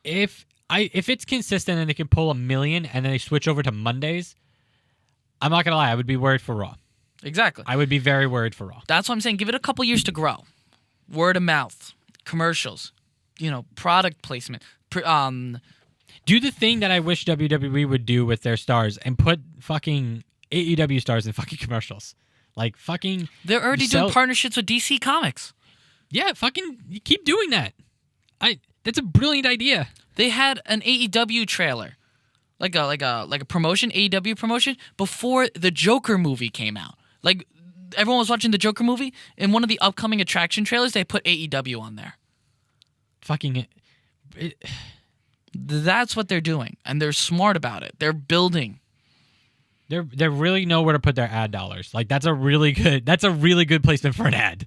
If it's consistent and they can pull 1 million and then they switch over to Mondays, I'm not going to lie, I would be worried for Raw. Exactly. I would be very worried for Raw. That's what I'm saying. Give it a couple years to grow. Word of mouth, commercials, product placement. Do the thing that I wish WWE would do with their stars and put fucking AEW stars in fucking commercials. Like fucking... They're already doing partnerships with DC Comics. Yeah, fucking keep doing that. That's a brilliant idea. They had an AEW trailer. Like a promotion, AEW promotion, before the Joker movie came out. Like, everyone was watching the Joker movie. In one of the upcoming attraction trailers, they put AEW on there. Fucking... That's what they're doing, and they're smart about it. They're building. They really know where to put their ad dollars. Like that's a really good placement for an ad.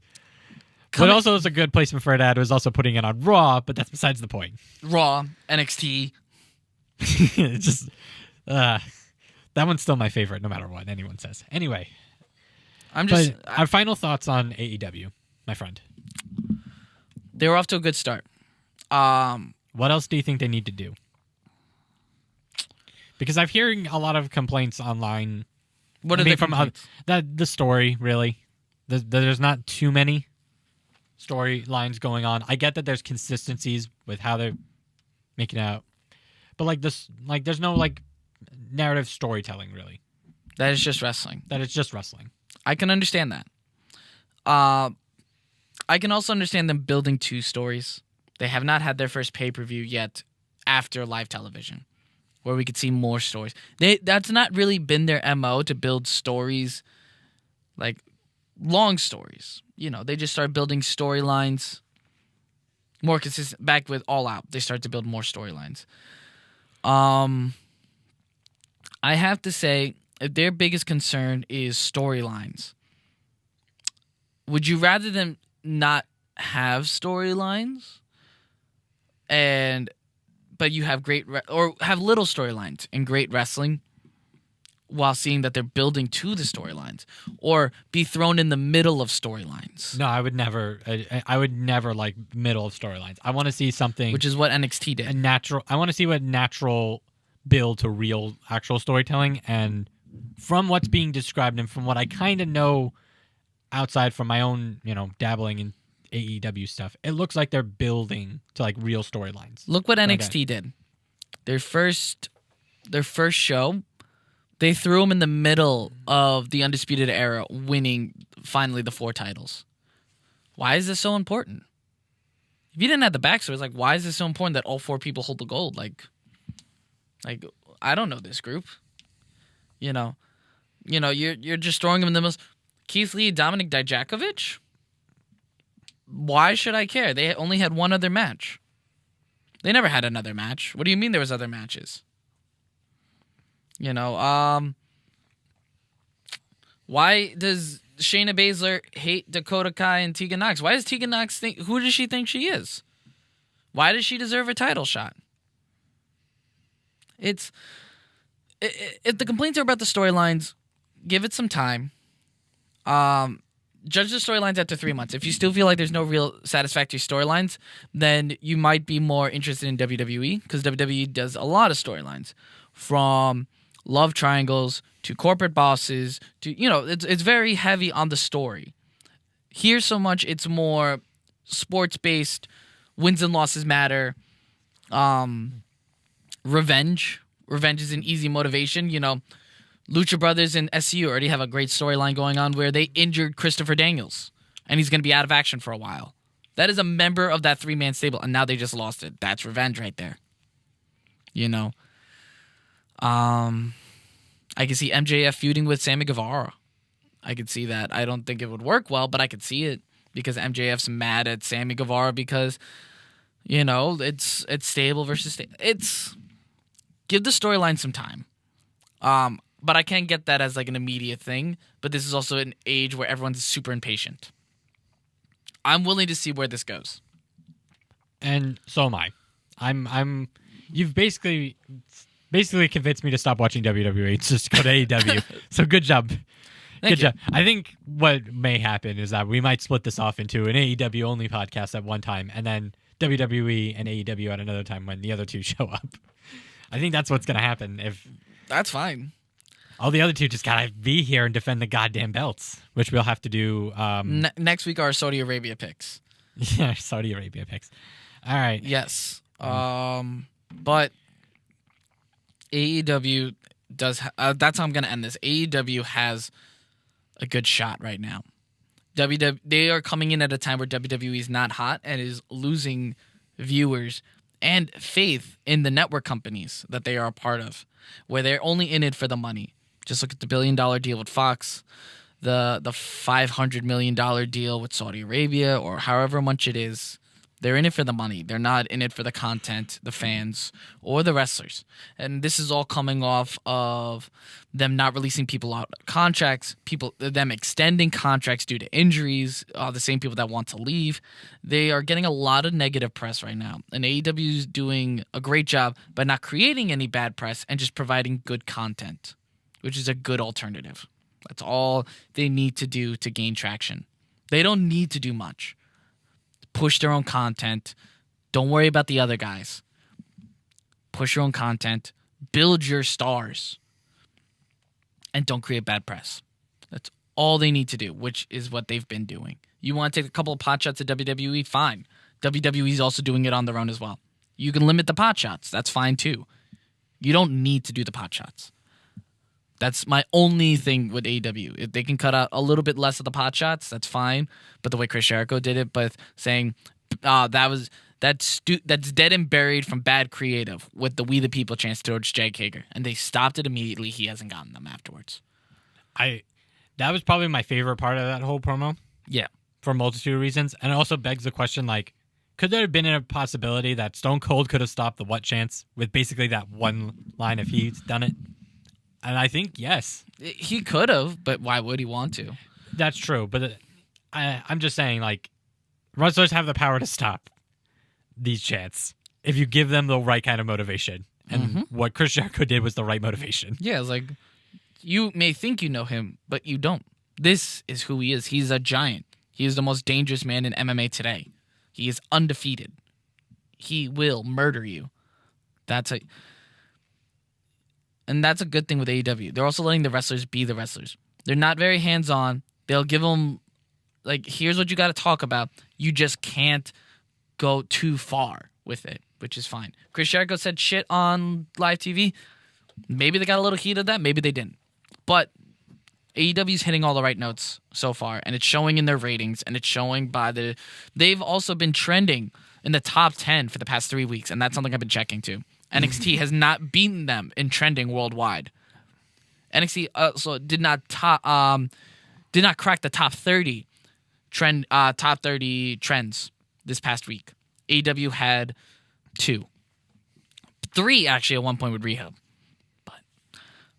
But also, it's a good placement for an ad was also putting it on Raw. But that's besides the point. Raw, NXT. It's just that one's still my favorite, no matter what anyone says. Anyway, our final thoughts on AEW, my friend. They were off to a good start. What else do you think they need to do? Because I'm hearing a lot of complaints online. What are they from? The story, really. There's not too many storylines going on. I get that there's consistencies with how they're making out, but there's no narrative storytelling really. That is just wrestling. I can understand that. I can also understand them building 2 stories. They have not had their first pay-per-view yet after live television, where we could see more stories. That's not really been their MO to build stories, like long stories. They just start building storylines more consistent. Back with All Out, they start to build more storylines. I have to say, if their biggest concern is storylines, would you rather them not have storylines? But you have or have little storylines and great wrestling while seeing that they're building to the storylines, or be thrown in the middle of storylines? No, I would never. I would never like middle of storylines. I want to see something, which is what NXT did. I want to see what natural build to real actual storytelling, and from what's being described and from what I kind of know outside from my own, dabbling in AEW stuff, it looks like they're building to like real storylines. Look what NXT did. Their first show, they threw them in the middle of the Undisputed Era, winning finally the 4 titles. Why is this so important? If you didn't have the backstory, it's like, why is this so important that all 4 people hold the gold? Like I don't know this group. You're just throwing them in the middle. Keith Lee, Dominic Dijakovic? Why should I care? They only had one other match. They never had another match. What do you mean there was other matches? Why does Shayna Baszler hate Dakota Kai and Tegan Nox? Why does Tegan Nox who does she think she is? Why does she deserve a title shot? if the complaints are about the storylines, give it some time. Judge the storylines after 3 months. If you still feel like there's no real satisfactory storylines, then you might be more interested in WWE, because WWE does a lot of storylines, from love triangles to corporate bosses to, it's very heavy on the story. Here, so much, it's more sports-based, wins and losses matter, revenge. Revenge is an easy motivation. Lucha Brothers and SCU already have a great storyline going on where they injured Christopher Daniels, and he's going to be out of action for a while. That is a member of that 3-man stable, and now they just lost it. That's revenge right there. I can see MJF feuding with Sammy Guevara. I could see that. I don't think it would work well, but I could see it because MJF's mad at Sammy Guevara because, it's stable versus stable. Give the storyline some time. But I can't get that as like an immediate thing. But this is also an age where everyone's super impatient. I'm willing to see where this goes. And so am I. You've basically convinced me to stop watching WWE. It's just go to AEW. So good job. Good job. I think what may happen is that we might split this off into an AEW only podcast at one time, and then WWE and AEW at another time when the other two show up. I think that's what's going to happen. That's fine. All the other two just gotta be here and defend the goddamn belts, which we'll have to do. Next week, our Saudi Arabia picks. Yeah, Saudi Arabia picks. All right. Yes. But AEW does. That's how I'm gonna end this. AEW has a good shot right now. They are coming in at a time where WWE is not hot and is losing viewers and faith in the network companies that they are a part of, where they're only in it for the money. Just look at the $1 billion deal with Fox, the $500 million deal with Saudi Arabia, or however much it is. They're in it for the money. They're not in it for the content, the fans, or the wrestlers. And this is all coming off of them not releasing people out of contracts, them extending contracts due to injuries, the same people that want to leave. They are getting a lot of negative press right now. And AEW is doing a great job by not creating any bad press and just providing good content, which is a good alternative. That's all they need to do to gain traction. They don't need to do much. Push their own content. Don't worry about the other guys. Push your own content. Build your stars. And don't create bad press. That's all they need to do, which is what they've been doing. You want to take a couple of pot shots at WWE? Fine. WWE's also doing it on their own as well. You can limit the pot shots. That's fine too. You don't need to do the pot shots. That's my only thing with AEW. If they can cut out a little bit less of the pot shots, that's fine. But the way Chris Jericho did it, but saying that's dead and buried from bad creative with the We the People chants towards Jake Hager, and they stopped it immediately. He hasn't gotten them afterwards. That was probably my favorite part of that whole promo. Yeah, for a multitude of reasons, and it also begs the question: like, could there have been a possibility that Stone Cold could have stopped the what chants with basically that one line if he'd done it? And I think, yes. He could have, but why would he want to? That's true. But I'm just saying, like, wrestlers have the power to stop these chants if you give them the right kind of motivation. And what Chris Jericho did was the right motivation. Yeah, it's like, you may think you know him, but you don't. This is who he is. He's a giant. He is the most dangerous man in MMA today. He is undefeated. He will murder you. And that's a good thing with AEW. They're also letting the wrestlers be the wrestlers. They're not very hands-on. They'll give them, like, here's what you got to talk about. You just can't go too far with it, which is fine. Chris Jericho said shit on live TV. Maybe they got a little heat of that. Maybe they didn't. But AEW's hitting all the right notes so far, and it's showing in their ratings, and it's showing by they've also been trending in the top 10 for the past 3 weeks, and that's something I've been checking too. NXT has not beaten them in trending worldwide. NXT also did not crack the top 30 trends this past week. AEW had 2, 3 actually at one point with Rehab, but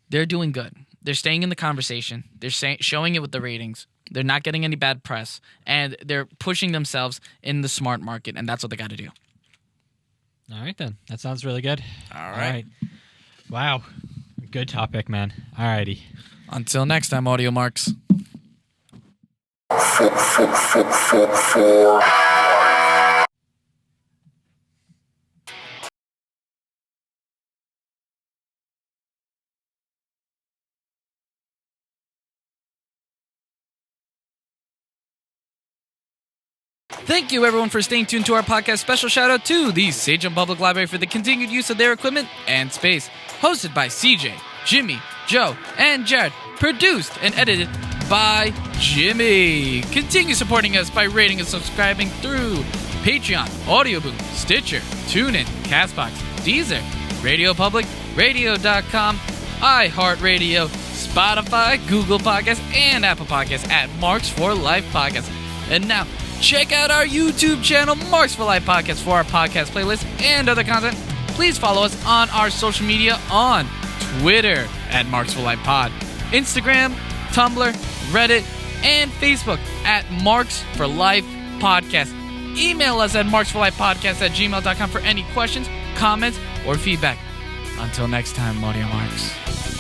they're doing good. They're staying in the conversation. They're showing it with the ratings. They're not getting any bad press, and they're pushing themselves in the smart market, and that's what they got to do. All right, then. That sounds really good. All right. Wow. Good topic, man. Alrighty. Until next time, Audio Marks. Thank you, everyone, for staying tuned to our podcast. Special shout out to the Sagem Public Library for the continued use of their equipment and space. Hosted by CJ, Jimmy, Joe, and Jared. Produced and edited by Jimmy. Continue supporting us by rating and subscribing through Patreon, Audioboom, Stitcher, TuneIn, Castbox, Deezer, Radio Public, Radio.com, iHeartRadio, Spotify, Google Podcasts, and Apple Podcasts at Marks for Life Podcast. And now, check out our YouTube channel, Marks for Life Podcast, for our podcast playlist and other content. Please follow us on our social media on Twitter at Marks for Life Pod, Instagram, Tumblr, Reddit, and Facebook at Marks for Life Podcast. Email us at marksforlifepodcast@gmail.com for any questions, comments, or feedback. Until next time, Audio Marks.